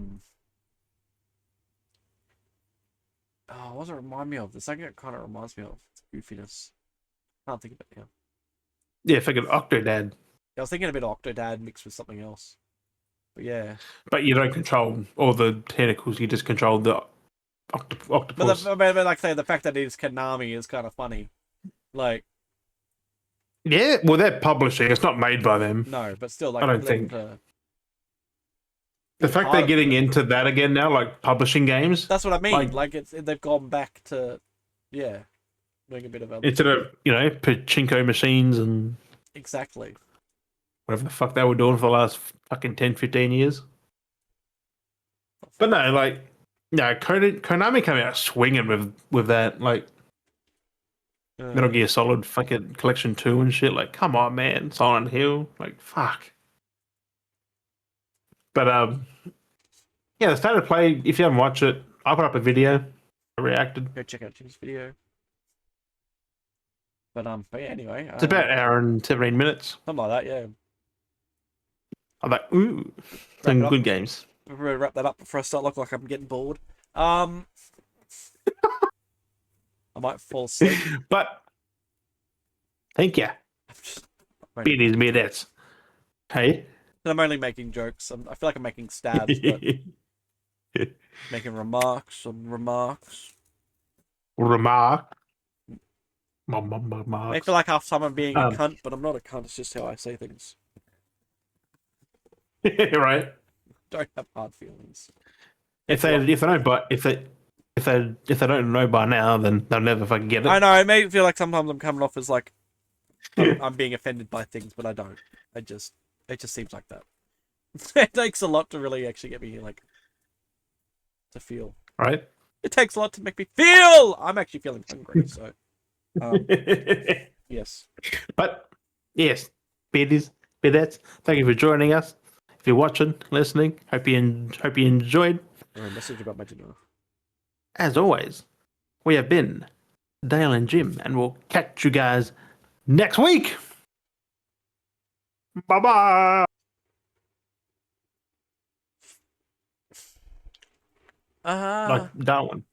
what does it remind me of? The second it kind of reminds me of goofiness. Can't think of it now. Yeah, fucking Octodad. I was thinking a bit of Octodad mixed with something else. But yeah. But you don't control all the tentacles, you just control the octopus. But like I say, the fact that it is Konami is kind of funny. Like, Yeah, well, they're publishing. It's not made by them. no, but still, like, I don't think. The fact they're getting into that again now, like publishing games. That's what I mean. Like they've gone back to, yeah, doing a bit of a... Instead of, pachinko machines and... Exactly. Whatever the fuck they were doing for the last fucking 10, 15 years. But no, like... No, Konami came out swinging with that. Like... Metal Gear Solid fucking Collection 2 and shit. Like, come on, man. Silent Hill. Like, fuck. But, yeah, the State of Play, if you haven't watched it, I put up a video. I reacted. Go check out Jim's video. But yeah, anyway. It's about an hour and 17 minutes. Something like that, yeah. I'm like, ooh. Some good games. We'll wrap that up before I start looking like I'm getting bored. I might fall asleep. But, thank you. Beardy's Beardettes. Hey? I'm only making jokes. I feel like I'm making stabs, but making remarks on remarks. Remark. I feel like half the time I'm being a cunt, but I'm not a cunt. It's just how I say things. Right. Don't have hard feelings. If they don't know by now, then they'll never fucking get it. I know. It may feel like sometimes I'm coming off as like I'm being offended by things, but I don't. It just seems like that. It takes a lot to really actually get me like to feel. Right. It takes a lot to make me feel. I'm actually feeling hungry, so yes. But yes, Beardettes, thank you for joining us. If you're watching, listening, hope you enjoyed. A message about my dinner. As always, we have been Dale and Jim, and we'll catch you guys next week. Bye-bye. Like Darwin.